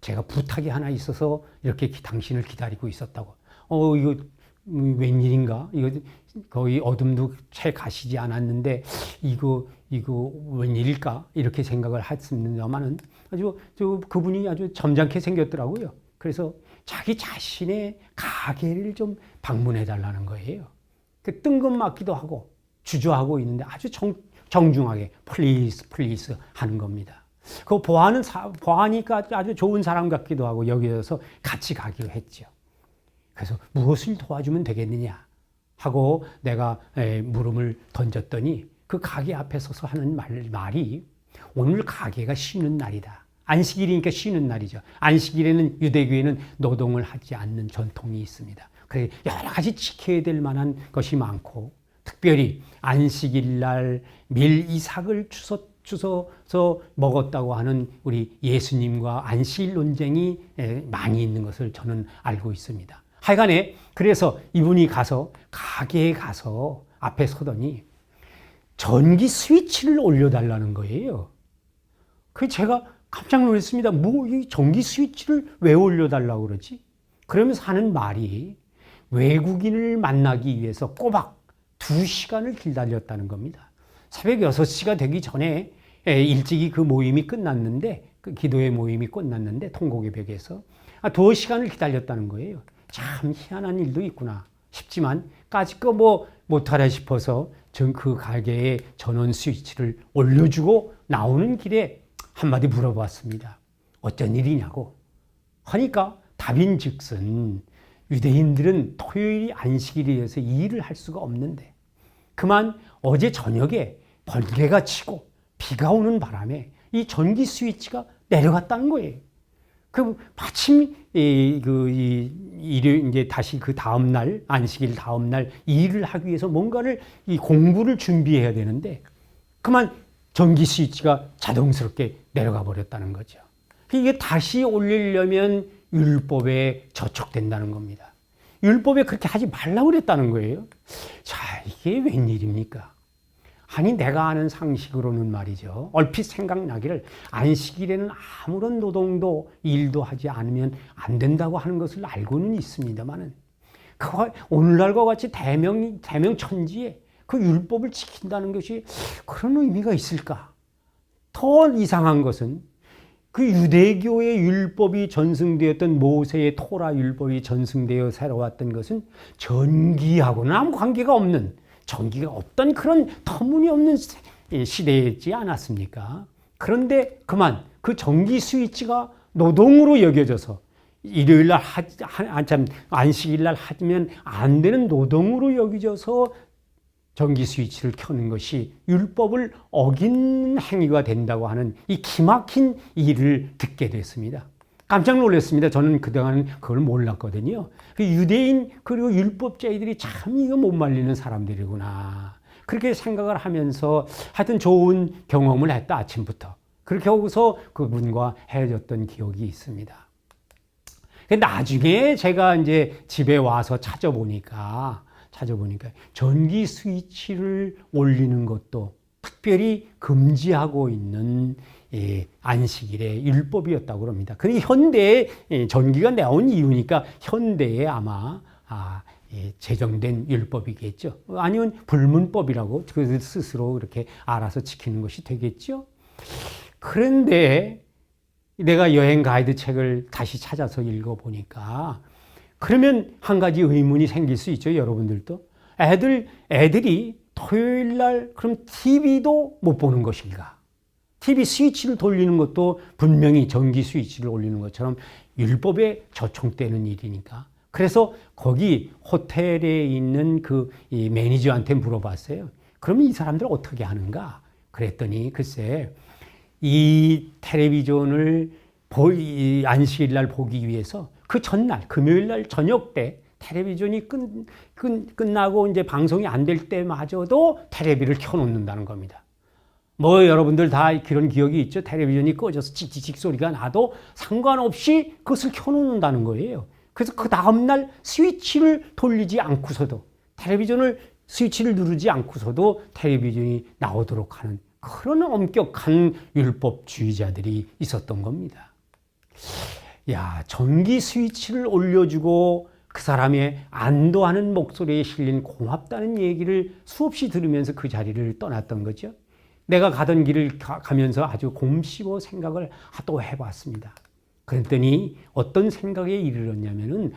제가 부탁이 하나 있어서 이렇게 당신을 기다리고 있었다고. 이거 웬일인가? 이거 거의 어둠도 채 가시지 않았는데 이거 웬일일까? 이렇게 생각을 했습니다만은 그분이 아주 점잖게 생겼더라고요. 그래서 자기 자신의 가게를 좀 방문해 달라는 거예요. 뜬금맞기도 하고 주저하고 있는데 아주 정중하게 플리즈 하는 겁니다. 그 보아니까 아주 좋은 사람 같기도 하고 여기서 같이 가기로 했죠. 그래서 무엇을 도와주면 되겠느냐 하고 내가 물음을 던졌더니 그 가게 앞에 서서 하는 말이 오늘 가게가 쉬는 날이다. 안식일이니까 쉬는 날이죠. 안식일에는 유대교회는 노동을 하지 않는 전통이 있습니다. 그래서 여러 가지 지켜야 될 만한 것이 많고 특별히 안식일 날 밀이삭을 주워서 먹었다고 하는 우리 예수님과 안식일 논쟁이 많이 있는 것을 저는 알고 있습니다. 하여간에 그래서 이분이 가게에 가서 앞에 서더니 전기 스위치를 올려달라는 거예요. 그 제가 깜짝 놀랐습니다. 이 전기 스위치를 왜 올려달라고 그러지? 그러면서 하는 말이 외국인을 만나기 위해서 꼬박 2시간을 기다렸다는 겁니다. 새벽 6시가 되기 전에 일찍이 그 모임이 끝났는데 그 기도의 모임이 끝났는데 통곡의 벽에서 2시간을 기다렸다는 거예요. 참 희한한 일도 있구나 싶지만 까짓 거 못하라 싶어서 전 그 가게에 전원 스위치를 올려주고 나오는 길에 한마디 물어봤습니다. 어쩐 일이냐고 하니까 답인즉슨 유대인들은 토요일이 안식일이어서 일을 할 수가 없는데 그만 어제 저녁에 번개가 치고 비가 오는 바람에 이 전기 스위치가 내려갔다는 거예요. 마침 일요일 이제 다시 그 다음 날 안식일 다음 날 일을 하기 위해서 뭔가를 이 공부를 준비해야 되는데 그만 전기 스위치가 자동스럽게 내려가 버렸다는 거죠. 이게 다시 올리려면 율법에 저촉된다는 겁니다. 율법에 그렇게 하지 말라고 그랬다는 거예요. 자, 이게 웬일입니까? 아니 내가 아는 상식으로는 말이죠. 얼핏 생각나기를 안식일에는 아무런 노동도 일도 하지 않으면 안 된다고 하는 것을 알고는 있습니다만은 그거 오늘날과 같이 대명천지에 그 율법을 지킨다는 것이 그런 의미가 있을까? 더 이상한 것은 그 유대교의 율법이 전승되었던 모세의 토라 율법이 전승되어 살아왔던 것은 전기하고는 아무 관계가 없는 전기가 없던 그런 터무니없는 시대였지 않았습니까? 그런데 그만 그 전기 스위치가 노동으로 여겨져서 일요일날 안식일날 하면 안 되는 노동으로 여겨져서 전기 스위치를 켜는 것이 율법을 어긴 행위가 된다고 하는 이 기막힌 일을 듣게 됐습니다. 깜짝 놀랐습니다. 저는 그동안 그걸 몰랐거든요. 유대인 그리고 율법자들이 참 이거 못 말리는 사람들이구나. 그렇게 생각을 하면서 하여튼 좋은 경험을 했다 아침부터. 그렇게 하고서 그분과 헤어졌던 기억이 있습니다. 나중에 제가 이제 집에 와서 찾아보니까 전기 스위치를 올리는 것도 특별히 금지하고 있는 안식일의 율법이었다고 합니다. 근데 현대에 전기가 나온 이유니까 현대에 아마 제정된 율법이겠죠. 아니면 불문법이라고 그 스스로 이렇게 알아서 지키는 것이 되겠죠. 그런데 내가 여행 가이드 책을 다시 찾아서 읽어보니까 그러면 한 가지 의문이 생길 수 있죠. 여러분들도. 애들이 토요일 날 그럼 TV도 못 보는 것인가? TV 스위치를 돌리는 것도 분명히 전기 스위치를 올리는 것처럼 율법에 저촉되는 일이니까. 그래서 거기 호텔에 있는 이 매니저한테 물어봤어요. 그러면 이 사람들 어떻게 하는가? 그랬더니 글쎄 이 텔레비전을 안식일 날 보기 위해서 그 전날 금요일 날 저녁 때 텔레비전이 끝나고 이제 방송이 안 될 때마저도 텔레비를 켜놓는다는 겁니다. 뭐 여러분들 다 그런 기억이 있죠? 텔레비전이 꺼져서 찌찌직 소리가 나도 상관없이 그것을 켜놓는다는 거예요. 그래서 그 다음날 스위치를 돌리지 않고서도 텔레비전을 스위치를 누르지 않고서도 텔레비전이 나오도록 하는 그런 엄격한 율법주의자들이 있었던 겁니다. 야, 전기 스위치를 올려주고 그 사람의 안도하는 목소리에 실린 고맙다는 얘기를 수없이 들으면서 그 자리를 떠났던 거죠. 내가 가던 길을 가면서 아주 곰씹어 생각을 또 해봤습니다. 그랬더니 어떤 생각에 이르렀냐면은,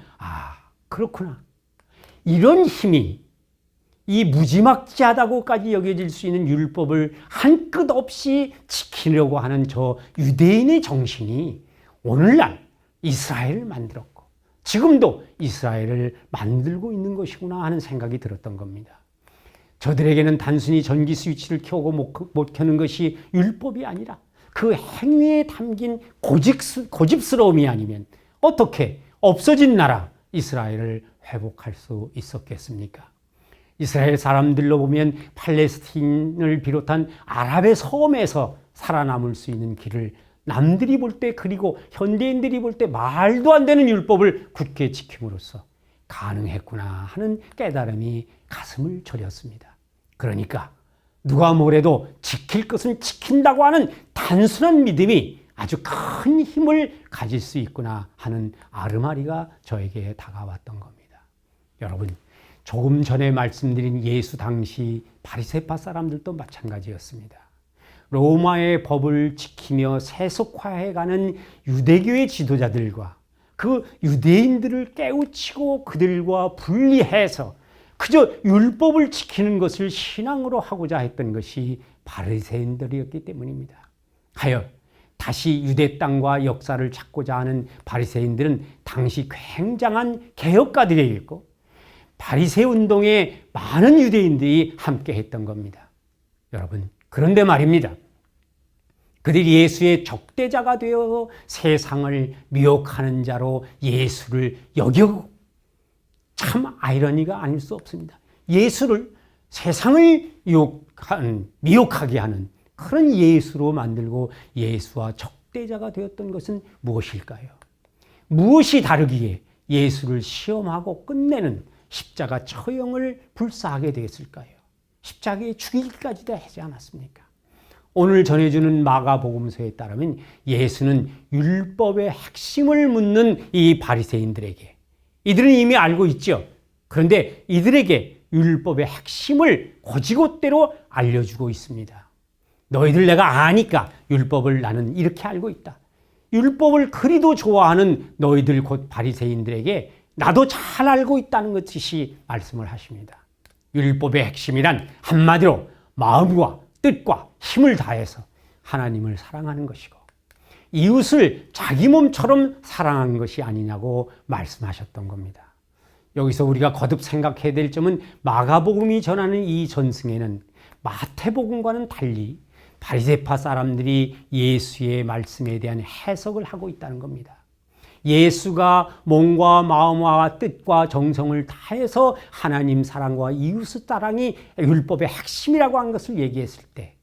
그렇구나. 이런 힘이 이 무지막지하다고까지 여겨질 수 있는 율법을 한 끗 없이 지키려고 하는 저 유대인의 정신이 오늘날 이스라엘을 만들었고 지금도 이스라엘을 만들고 있는 것이구나 하는 생각이 들었던 겁니다. 저들에게는 단순히 전기 스위치를 켜고 못 켜는 것이 율법이 아니라 그 행위에 담긴 고집스러움이 아니면 어떻게 없어진 나라 이스라엘을 회복할 수 있었겠습니까? 이스라엘 사람들로 보면 팔레스틴을 비롯한 아랍의 섬에서 살아남을 수 있는 길을 남들이 볼 때 그리고 현대인들이 볼 때 말도 안 되는 율법을 굳게 지킴으로써 가능했구나 하는 깨달음이 가슴을 저렸습니다. 그러니까 누가 뭐래도 지킬 것은 지킨다고 하는 단순한 믿음이 아주 큰 힘을 가질 수 있구나 하는 아르마리가 저에게 다가왔던 겁니다. 여러분, 조금 전에 말씀드린 예수 당시 바리새파 사람들도 마찬가지였습니다. 로마의 법을 지키며 세속화해가는 유대교의 지도자들과 그 유대인들을 깨우치고 그들과 분리해서 그저 율법을 지키는 것을 신앙으로 하고자 했던 것이 바리새인들이었기 때문입니다. 하여 다시 유대 땅과 역사를 찾고자 하는 바리새인들은 당시 굉장한 개혁가들이었고 바리새 운동에 많은 유대인들이 함께 했던 겁니다. 여러분, 그런데 말입니다. 그들이 예수의 적대자가 되어 세상을 미혹하는 자로 예수를 여겨고 참 아이러니가 아닐 수 없습니다. 예수를 세상을 미혹하게 하는 그런 예수로 만들고 예수와 적대자가 되었던 것은 무엇일까요? 무엇이 다르기에 예수를 시험하고 끝내는 십자가 처형을 불사하게 되었을까요? 십자가에 죽이기까지도 하지 않았습니까? 오늘 전해주는 마가복음서에 따르면 예수는 율법의 핵심을 묻는 이 바리새인들에게, 이들은 이미 알고 있죠. 그런데 이들에게 율법의 핵심을 곧이곧대로 알려주고 있습니다. 너희들 내가 아니까 율법을 나는 이렇게 알고 있다. 율법을 그리도 좋아하는 너희들 곧 바리새인들에게 나도 잘 알고 있다는 것이 말씀을 하십니다. 율법의 핵심이란 한마디로 마음과 뜻과 힘을 다해서 하나님을 사랑하는 것이고 이웃을 자기 몸처럼 사랑하는 것이 아니냐고 말씀하셨던 겁니다. 여기서 우리가 거듭 생각해야 될 점은 마가복음이 전하는 이 전승에는 마태복음과는 달리 바리새파 사람들이 예수의 말씀에 대한 해석을 하고 있다는 겁니다. 예수가 몸과 마음과 뜻과 정성을 다해서 하나님 사랑과 이웃의 사랑이 율법의 핵심이라고 한 것을 얘기했을 때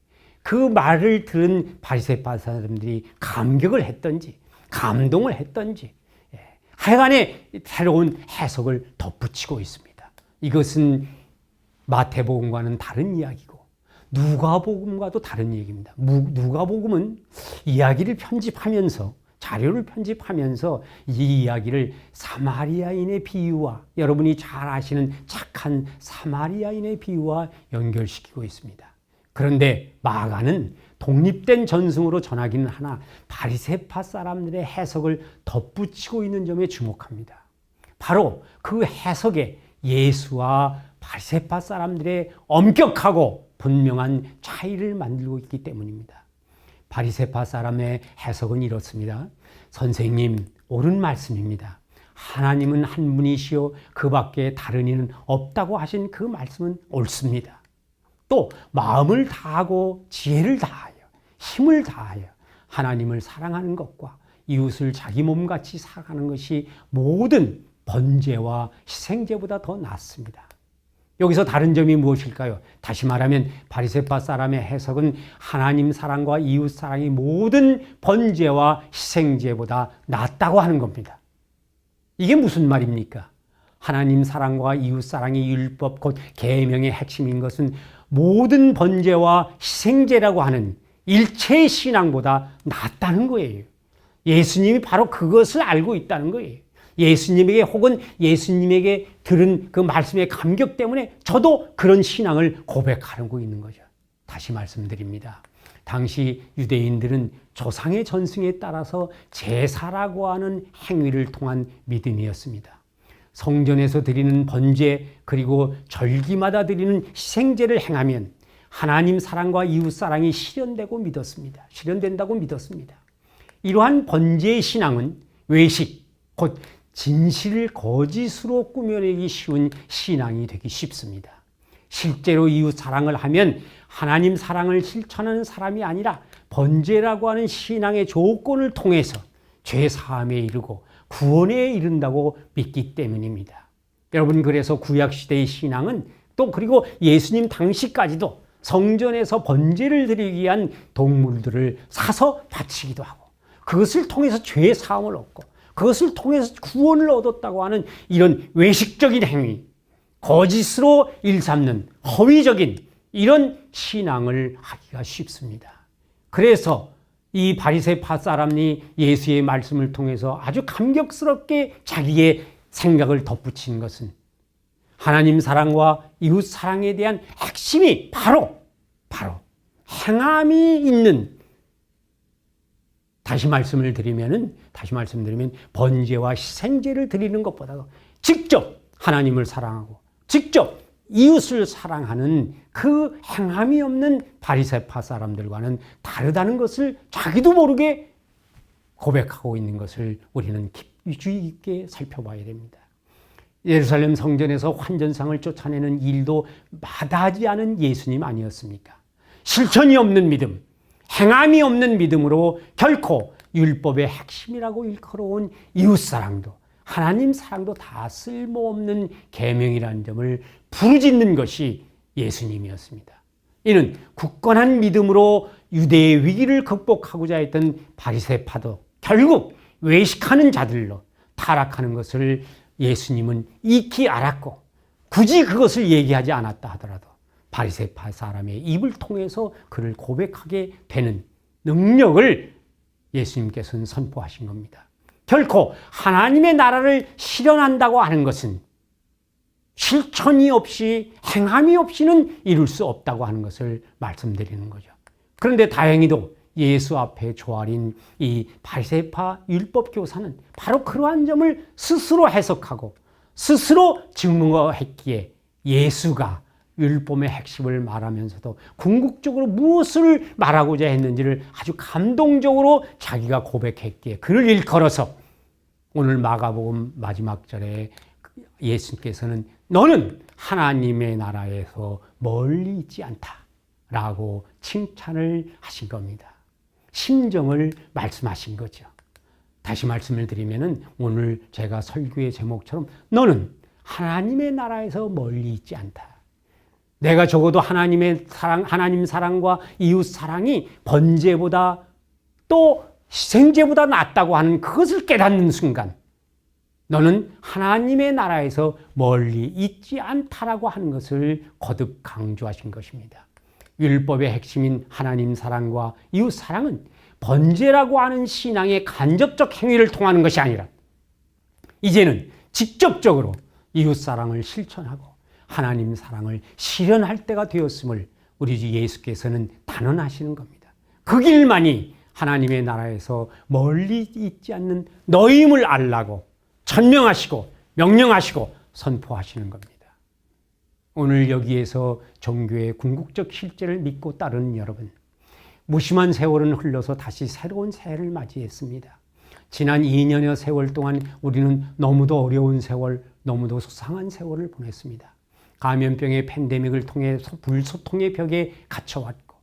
그 말을 들은 바리새파 사람들이 감격을 했던지 감동을 했던지 하여간에 새로운 해석을 덧붙이고 있습니다. 이것은 마태복음과는 다른 이야기고 누가복음과도 다른 얘기입니다. 누가복음은 이야기를 편집하면서 자료를 편집하면서 이 이야기를 사마리아인의 비유와 여러분이 잘 아시는 착한 사마리아인의 비유와 연결시키고 있습니다. 그런데 마가는 독립된 전승으로 전하기는 하나 바리새파 사람들의 해석을 덧붙이고 있는 점에 주목합니다. 바로 그 해석에 예수와 바리새파 사람들의 엄격하고 분명한 차이를 만들고 있기 때문입니다. 바리새파 사람의 해석은 이렇습니다. 선생님, 옳은 말씀입니다. 하나님은 한 분이시요 그 밖에 다른 이는 없다고 하신 그 말씀은 옳습니다. 또 마음을 다하고 지혜를 다하여 힘을 다하여 하나님을 사랑하는 것과 이웃을 자기 몸같이 사랑하는 것이 모든 번제와 희생제보다 더 낫습니다. 여기서 다른 점이 무엇일까요? 다시 말하면 바리새파 사람의 해석은 하나님 사랑과 이웃 사랑이 모든 번제와 희생제보다 낫다고 하는 겁니다. 이게 무슨 말입니까? 하나님 사랑과 이웃 사랑이 율법 곧 계명의 핵심인 것은 모든 번제와 희생제라고 하는 일체의 신앙보다 낫다는 거예요. 예수님이 바로 그것을 알고 있다는 거예요. 예수님에게 혹은 예수님에게 들은 그 말씀의 감격 때문에 저도 그런 신앙을 고백하고 있는 거죠. 다시 말씀드립니다. 당시 유대인들은 조상의 전승에 따라서 제사라고 하는 행위를 통한 믿음이었습니다. 성전에서 드리는 번제 그리고 절기마다 드리는 희생제를 행하면 하나님 사랑과 이웃 사랑이 실현된다고 믿었습니다. 이러한 번제의 신앙은 외식, 곧 진실을 거짓으로 꾸며내기 쉬운 신앙이 되기 쉽습니다. 실제로 이웃 사랑을 하면 하나님 사랑을 실천하는 사람이 아니라 번제라고 하는 신앙의 조건을 통해서 죄 사함에 이르고 구원에 이른다고 믿기 때문입니다. 여러분, 그래서 구약시대의 신앙은 또 그리고 예수님 당시까지도 성전에서 번제를 드리기 위한 동물들을 사서 바치기도 하고 그것을 통해서 죄 사함을 얻고 그것을 통해서 구원을 얻었다고 하는 이런 외식적인 행위, 거짓으로 일삼는 허위적인 이런 신앙을 하기가 쉽습니다. 그래서 이 바리새파 사람이 예수의 말씀을 통해서 아주 감격스럽게 자기의 생각을 덧붙인 것은 하나님 사랑과 이웃 사랑에 대한 핵심이 바로 행함이 있는, 다시 말씀드리면 번제와 희생제를 드리는 것보다 직접 하나님을 사랑하고 직접 이웃을 사랑하는 그 행함이 없는 바리새파 사람들과는 다르다는 것을 자기도 모르게 고백하고 있는 것을 우리는 주의 깊게 살펴봐야 됩니다. 예루살렘 성전에서 환전상을 쫓아내는 일도 마다하지 않은 예수님 아니었습니까? 실천이 없는 믿음, 행함이 없는 믿음으로 결코 율법의 핵심이라고 일컬어온 이웃사랑도 하나님 사랑도 다 쓸모없는 계명이라는 점을 부르짖는 것이 예수님이었습니다. 이는 굳건한 믿음으로 유대의 위기를 극복하고자 했던 바리새파도 결국 외식하는 자들로 타락하는 것을 예수님은 익히 알았고 굳이 그것을 얘기하지 않았다 하더라도 바리새파 사람의 입을 통해서 그를 고백하게 되는 능력을 예수님께서는 선포하신 겁니다. 결코 하나님의 나라를 실현한다고 하는 것은 실천이 없이 행함이 없이는 이룰 수 없다고 하는 것을 말씀드리는 거죠. 그런데 다행히도 예수 앞에 조아린 이 바리새파 율법 교사는 바로 그러한 점을 스스로 해석하고 스스로 증거했기에 예수가 율법의 핵심을 말하면서도 궁극적으로 무엇을 말하고자 했는지를 아주 감동적으로 자기가 고백했기에 그를 일컬어서 오늘 마가복음 마지막 절에 예수님께서는 너는 하나님의 나라에서 멀리 있지 않다라고 칭찬을 하신 겁니다. 심정을 말씀하신 거죠. 다시 말씀을 드리면은 오늘 제가 설교의 제목처럼 너는 하나님의 나라에서 멀리 있지 않다. 내가 적어도 하나님 사랑과 이웃 사랑이 번제보다 또 희생제보다 낫다고 하는 그것을 깨닫는 순간 너는 하나님의 나라에서 멀리 있지 않다라고 하는 것을 거듭 강조하신 것입니다. 율법의 핵심인 하나님 사랑과 이웃 사랑은 번제라고 하는 신앙의 간접적 행위를 통하는 것이 아니라 이제는 직접적으로 이웃 사랑을 실천하고 하나님 사랑을 실현할 때가 되었음을 우리 주 예수께서는 단언하시는 겁니다. 그 길만이 하나님의 나라에서 멀리 있지 않는 너임을 알라고 천명하시고 명령하시고 선포하시는 겁니다. 오늘 여기에서 종교의 궁극적 실제를 믿고 따르는 여러분, 무심한 세월은 흘러서 다시 새로운 새해를 맞이했습니다. 지난 2년여 세월 동안 우리는 너무도 어려운 세월, 너무도 수상한 세월을 보냈습니다. 감염병의 팬데믹을 통해 불소통의 벽에 갇혀왔고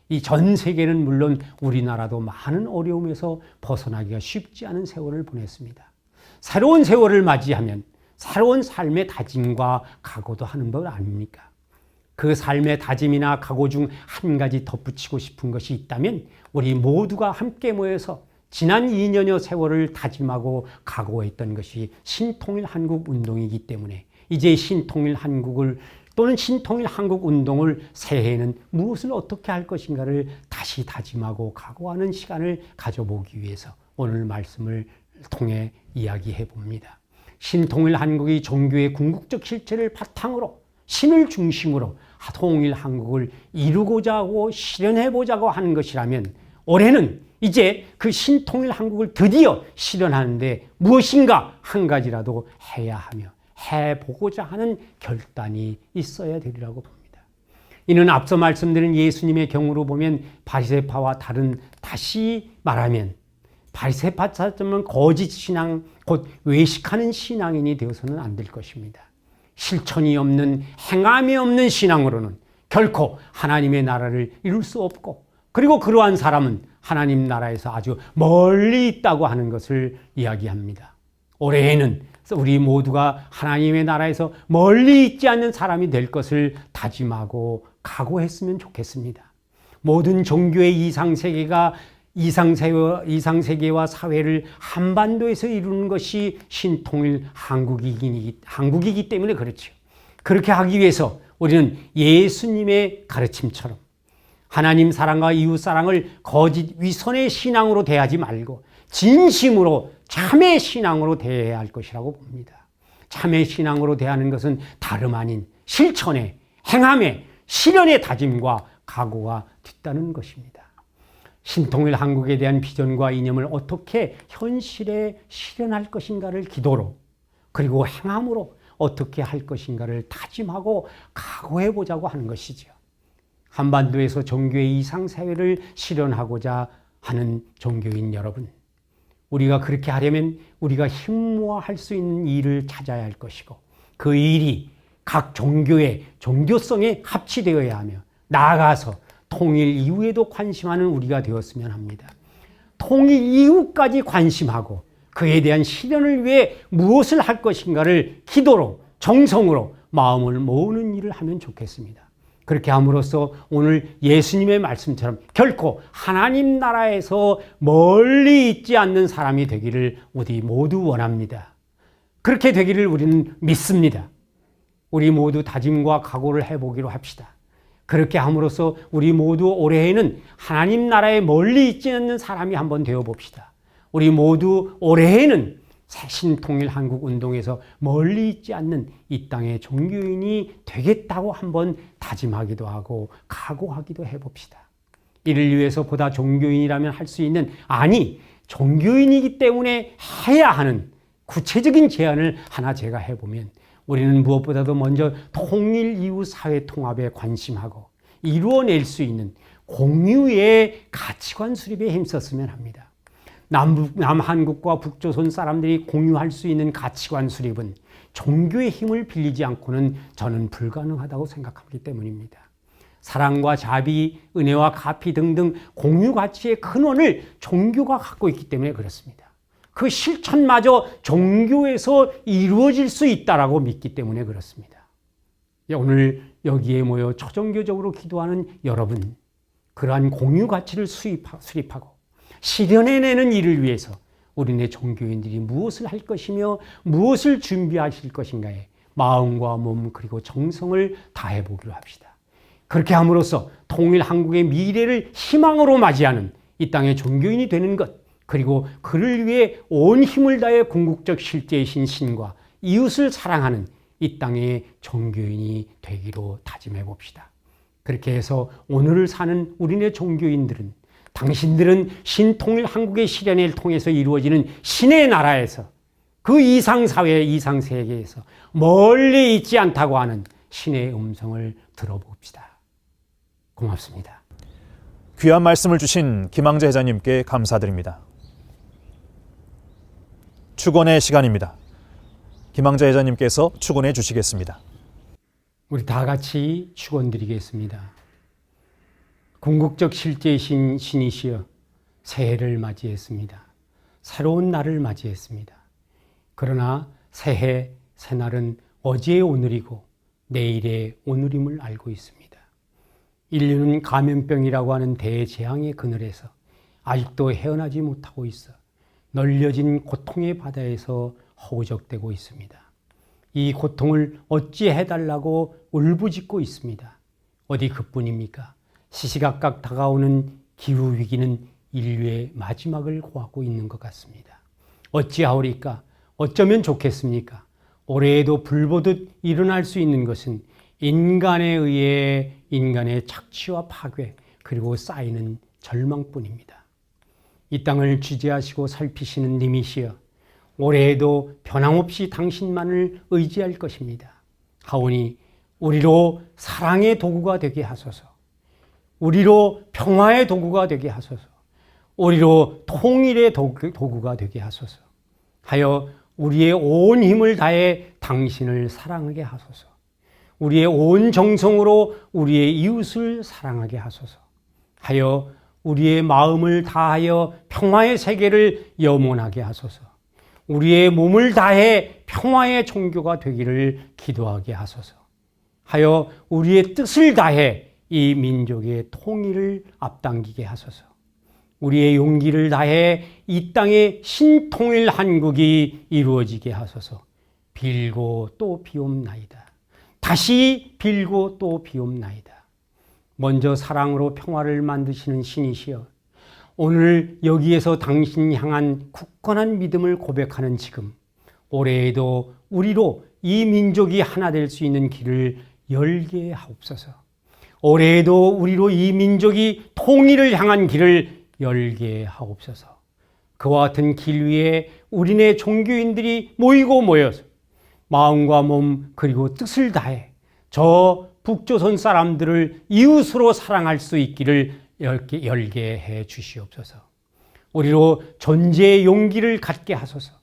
이 전 세계는 물론 우리나라도 많은 어려움에서 벗어나기가 쉽지 않은 세월을 보냈습니다. 새로운 세월을 맞이하면 새로운 삶의 다짐과 각오도 하는 것 아닙니까? 그 삶의 다짐이나 각오 중 한 가지 덧붙이고 싶은 것이 있다면 우리 모두가 함께 모여서 지난 2년여 세월을 다짐하고 각오했던 것이 신통일 한국 운동이기 때문에 이제 신통일 한국을 또는 신통일 한국 운동을 새해에는 무엇을 어떻게 할 것인가를 다시 다짐하고 각오하는 시간을 가져보기 위해서 오늘 말씀을 통해 이야기해 봅니다. 신통일 한국이 종교의 궁극적 실체를 바탕으로 신을 중심으로 통일 한국을 이루고자 하고 실현해 보자고 하는 것이라면 올해는 이제 그 신통일 한국을 드디어 실현하는데 무엇인가 한 가지라도 해야 하며 해보고자 하는 결단이 있어야 되리라고 봅니다. 이는 앞서 말씀드린 예수님의 경우로 보면 바리새파와 다시 말하면 바리새파처럼 거짓 신앙, 곧 외식하는 신앙인이 되어서는 안 될 것입니다. 실천이 없는, 행함이 없는 신앙으로는 결코 하나님의 나라를 이룰 수 없고, 그리고 그러한 사람은 하나님 나라에서 아주 멀리 있다고 하는 것을 이야기합니다. 올해에는 우리 모두가 하나님의 나라에서 멀리 있지 않는 사람이 될 것을 다짐하고 각오했으면 좋겠습니다. 모든 종교의 이상세계와 사회를 한반도에서 이루는 것이 신통일 한국이기 때문에 그렇죠. 그렇게 하기 위해서 우리는 예수님의 가르침처럼 하나님 사랑과 이웃 사랑을 거짓 위선의 신앙으로 대하지 말고 진심으로 참의 신앙으로 대해야 할 것이라고 봅니다. 참의 신앙으로 대하는 것은 다름 아닌 실천의, 행함의, 실현의 다짐과 각오가 뒤따르는 것입니다. 신통일 한국에 대한 비전과 이념을 어떻게 현실에 실현할 것인가를 기도로, 그리고 행함으로 어떻게 할 것인가를 다짐하고 각오해 보자고 하는 것이죠. 한반도에서 종교의 이상사회를 실현하고자 하는 종교인 여러분, 우리가 그렇게 하려면 우리가 힘 모아 할 수 있는 일을 찾아야 할 것이고, 그 일이 각 종교의 종교성에 합치되어야 하며, 나아가서 통일 이후에도 관심하는 우리가 되었으면 합니다. 통일 이후까지 관심하고 그에 대한 실현을 위해 무엇을 할 것인가를 기도로, 정성으로 마음을 모으는 일을 하면 좋겠습니다. 그렇게 함으로써 오늘 예수님의 말씀처럼 결코 하나님 나라에서 멀리 있지 않는 사람이 되기를 우리 모두 원합니다. 그렇게 되기를 우리는 믿습니다. 우리 모두 다짐과 각오를 해보기로 합시다. 그렇게 함으로써 우리 모두 올해에는 하나님 나라에 멀리 있지 않는 사람이 한번 되어봅시다. 우리 모두 올해에는 신통일 한국 운동에서 멀리 있지 않는 이 땅의 종교인이 되겠다고 한번 다짐하기도 하고 각오하기도 해봅시다. 이를 위해서 보다 종교인이라면 할 수 있는, 아니 종교인이기 때문에 해야 하는 구체적인 제안을 하나 제가 해보면, 우리는 무엇보다도 먼저 통일 이후 사회 통합에 관심하고 이루어낼 수 있는 공유의 가치관 수립에 힘썼으면 합니다. 남한국과 북조선 사람들이 공유할 수 있는 가치관 수립은 종교의 힘을 빌리지 않고는 저는 불가능하다고 생각하기 때문입니다. 사랑과 자비, 은혜와 가피 등등 공유 가치의 근원을 종교가 갖고 있기 때문에 그렇습니다. 그 실천마저 종교에서 이루어질 수 있다라고 믿기 때문에 그렇습니다. 오늘 여기에 모여 초종교적으로 기도하는 여러분, 그러한 공유 가치를 수립하고 실현해내는 일을 위해서 우리네 종교인들이 무엇을 할 것이며 무엇을 준비하실 것인가에 마음과 몸 그리고 정성을 다해보기로 합시다. 그렇게 함으로써 통일 한국의 미래를 희망으로 맞이하는 이 땅의 종교인이 되는 것, 그리고 그를 위해 온 힘을 다해 궁극적 실제이신 신과 이웃을 사랑하는 이 땅의 종교인이 되기로 다짐해 봅시다. 그렇게 해서 오늘을 사는 우리네 종교인들은, 당신들은 신통일 한국의 실현을 통해서 이루어지는 신의 나라에서, 그 이상사회, 이상세계에서 멀리 있지 않다고 하는 신의 음성을 들어봅시다. 고맙습니다. 귀한 말씀을 주신 김항자 회장님께 감사드립니다. 축원의 시간입니다. 김항자 회장님께서 축원해 주시겠습니다. 우리 다 같이 축원드리겠습니다. 궁극적 실제이신 신이시여 새해를 맞이했습니다. 새로운 날을 맞이했습니다. 그러나 새해, 새날은 어제의 오늘이고 내일의 오늘임을 알고 있습니다. 인류는 감염병이라고 하는 대재앙의 그늘에서 아직도 헤어나지 못하고 있어 널려진 고통의 바다에서 허우적대고 있습니다. 이 고통을 어찌 해달라고 울부짖고 있습니다. 어디 그뿐입니까? 시시각각 다가오는 기후위기는 인류의 마지막을 고하고 있는 것 같습니다. 어찌하오리까? 어쩌면 좋겠습니까? 올해에도 불보듯 일어날 수 있는 것은 인간에 의해 인간의 착취와 파괴 그리고 쌓이는 절망뿐입니다. 이 땅을 주재하시고 살피시는 님이시여 올해에도 변함없이 당신만을 의지할 것입니다. 하오니 우리로 사랑의 도구가 되게 하소서. 우리로 평화의 도구가 되게 하소서. 우리로 통일의 도구가 되게 하소서. 하여 우리의 온 힘을 다해 당신을 사랑하게 하소서. 우리의 온 정성으로 우리의 이웃을 사랑하게 하소서. 하여 우리의 마음을 다하여 평화의 세계를 염원하게 하소서. 우리의 몸을 다해 평화의 종교가 되기를 기도하게 하소서. 하여 우리의 뜻을 다해 이 민족의 통일을 앞당기게 하소서. 우리의 용기를 다해 이 땅의 신통일 한국이 이루어지게 하소서. 빌고 또 비옵나이다. 다시 빌고 또 비옵나이다. 먼저 사랑으로 평화를 만드시는 신이시여 오늘 여기에서 당신 향한 굳건한 믿음을 고백하는 지금 올해에도 우리로 이 민족이 하나 될 수 있는 길을 열게 하옵소서. 올해에도 우리로 이 민족이 통일을 향한 길을 열게 하옵소서. 그와 같은 길 위에 우리네 종교인들이 모이고 모여서 마음과 몸 그리고 뜻을 다해 저 북조선 사람들을 이웃으로 사랑할 수 있기를 열게 해 주시옵소서. 우리로 존재의 용기를 갖게 하소서.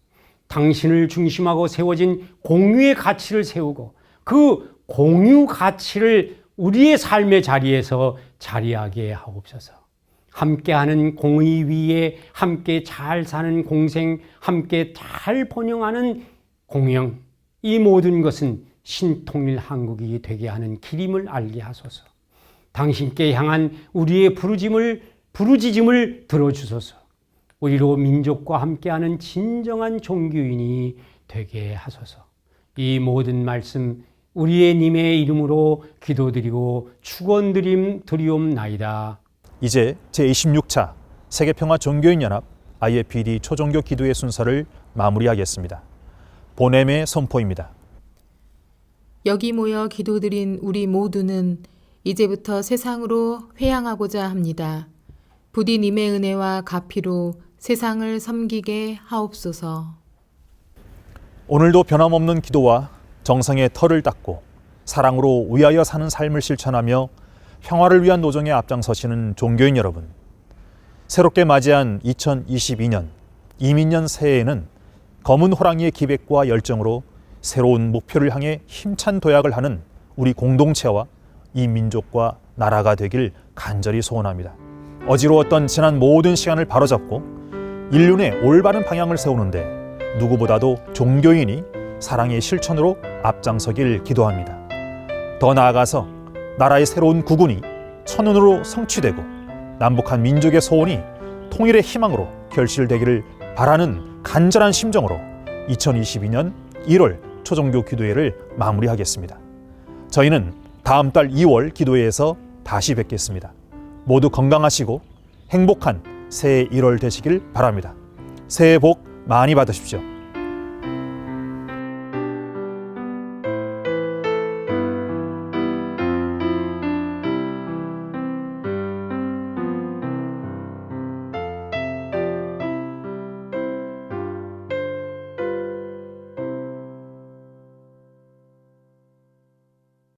당신을 중심하고 세워진 공유의 가치를 세우고 그 공유 가치를 우리의 삶의 자리에서 자리하게 하옵소서. 함께하는 공의 위에 함께 잘 사는 공생, 함께 잘 번영하는 공영, 이 모든 것은 신통일 한국이 되게 하는 길임을 알게 하소서. 당신께 향한 우리의 부르짖음을 들어주소서. 우리로 민족과 함께하는 진정한 종교인이 되게 하소서. 이 모든 말씀 우리의 님의 이름으로 기도드리고 축원드리옵나이다. 이제 제26차 세계평화 종교인연합 IFPD 초종교 기도회 순서를 마무리하겠습니다. 보냄의 선포입니다. 여기 모여 기도드린 우리 모두는 이제부터 세상으로 회향하고자 합니다. 부디 님의 은혜와 가피로 세상을 섬기게 하옵소서. 오늘도 변함없는 기도와 정성의 털을 닦고 사랑으로 위하여 사는 삶을 실천하며 평화를 위한 노정에 앞장서시는 종교인 여러분, 새롭게 맞이한 2022년 이민년 새해에는 검은 호랑이의 기백과 열정으로 새로운 목표를 향해 힘찬 도약을 하는 우리 공동체와 이 민족과 나라가 되길 간절히 소원합니다. 어지러웠던 지난 모든 시간을 바로잡고 인륜의 올바른 방향을 세우는데 누구보다도 종교인이 사랑의 실천으로 앞장서길 기도합니다. 더 나아가서 나라의 새로운 국운이 천운으로 성취되고 남북한 민족의 소원이 통일의 희망으로 결실되기를 바라는 간절한 심정으로 2022년 1월 초종교 기도회를 마무리하겠습니다. 저희는 다음 달 2월 기도회에서 다시 뵙겠습니다. 모두 건강하시고 행복한 새해 1월 되시길 바랍니다. 새해 복 많이 받으십시오.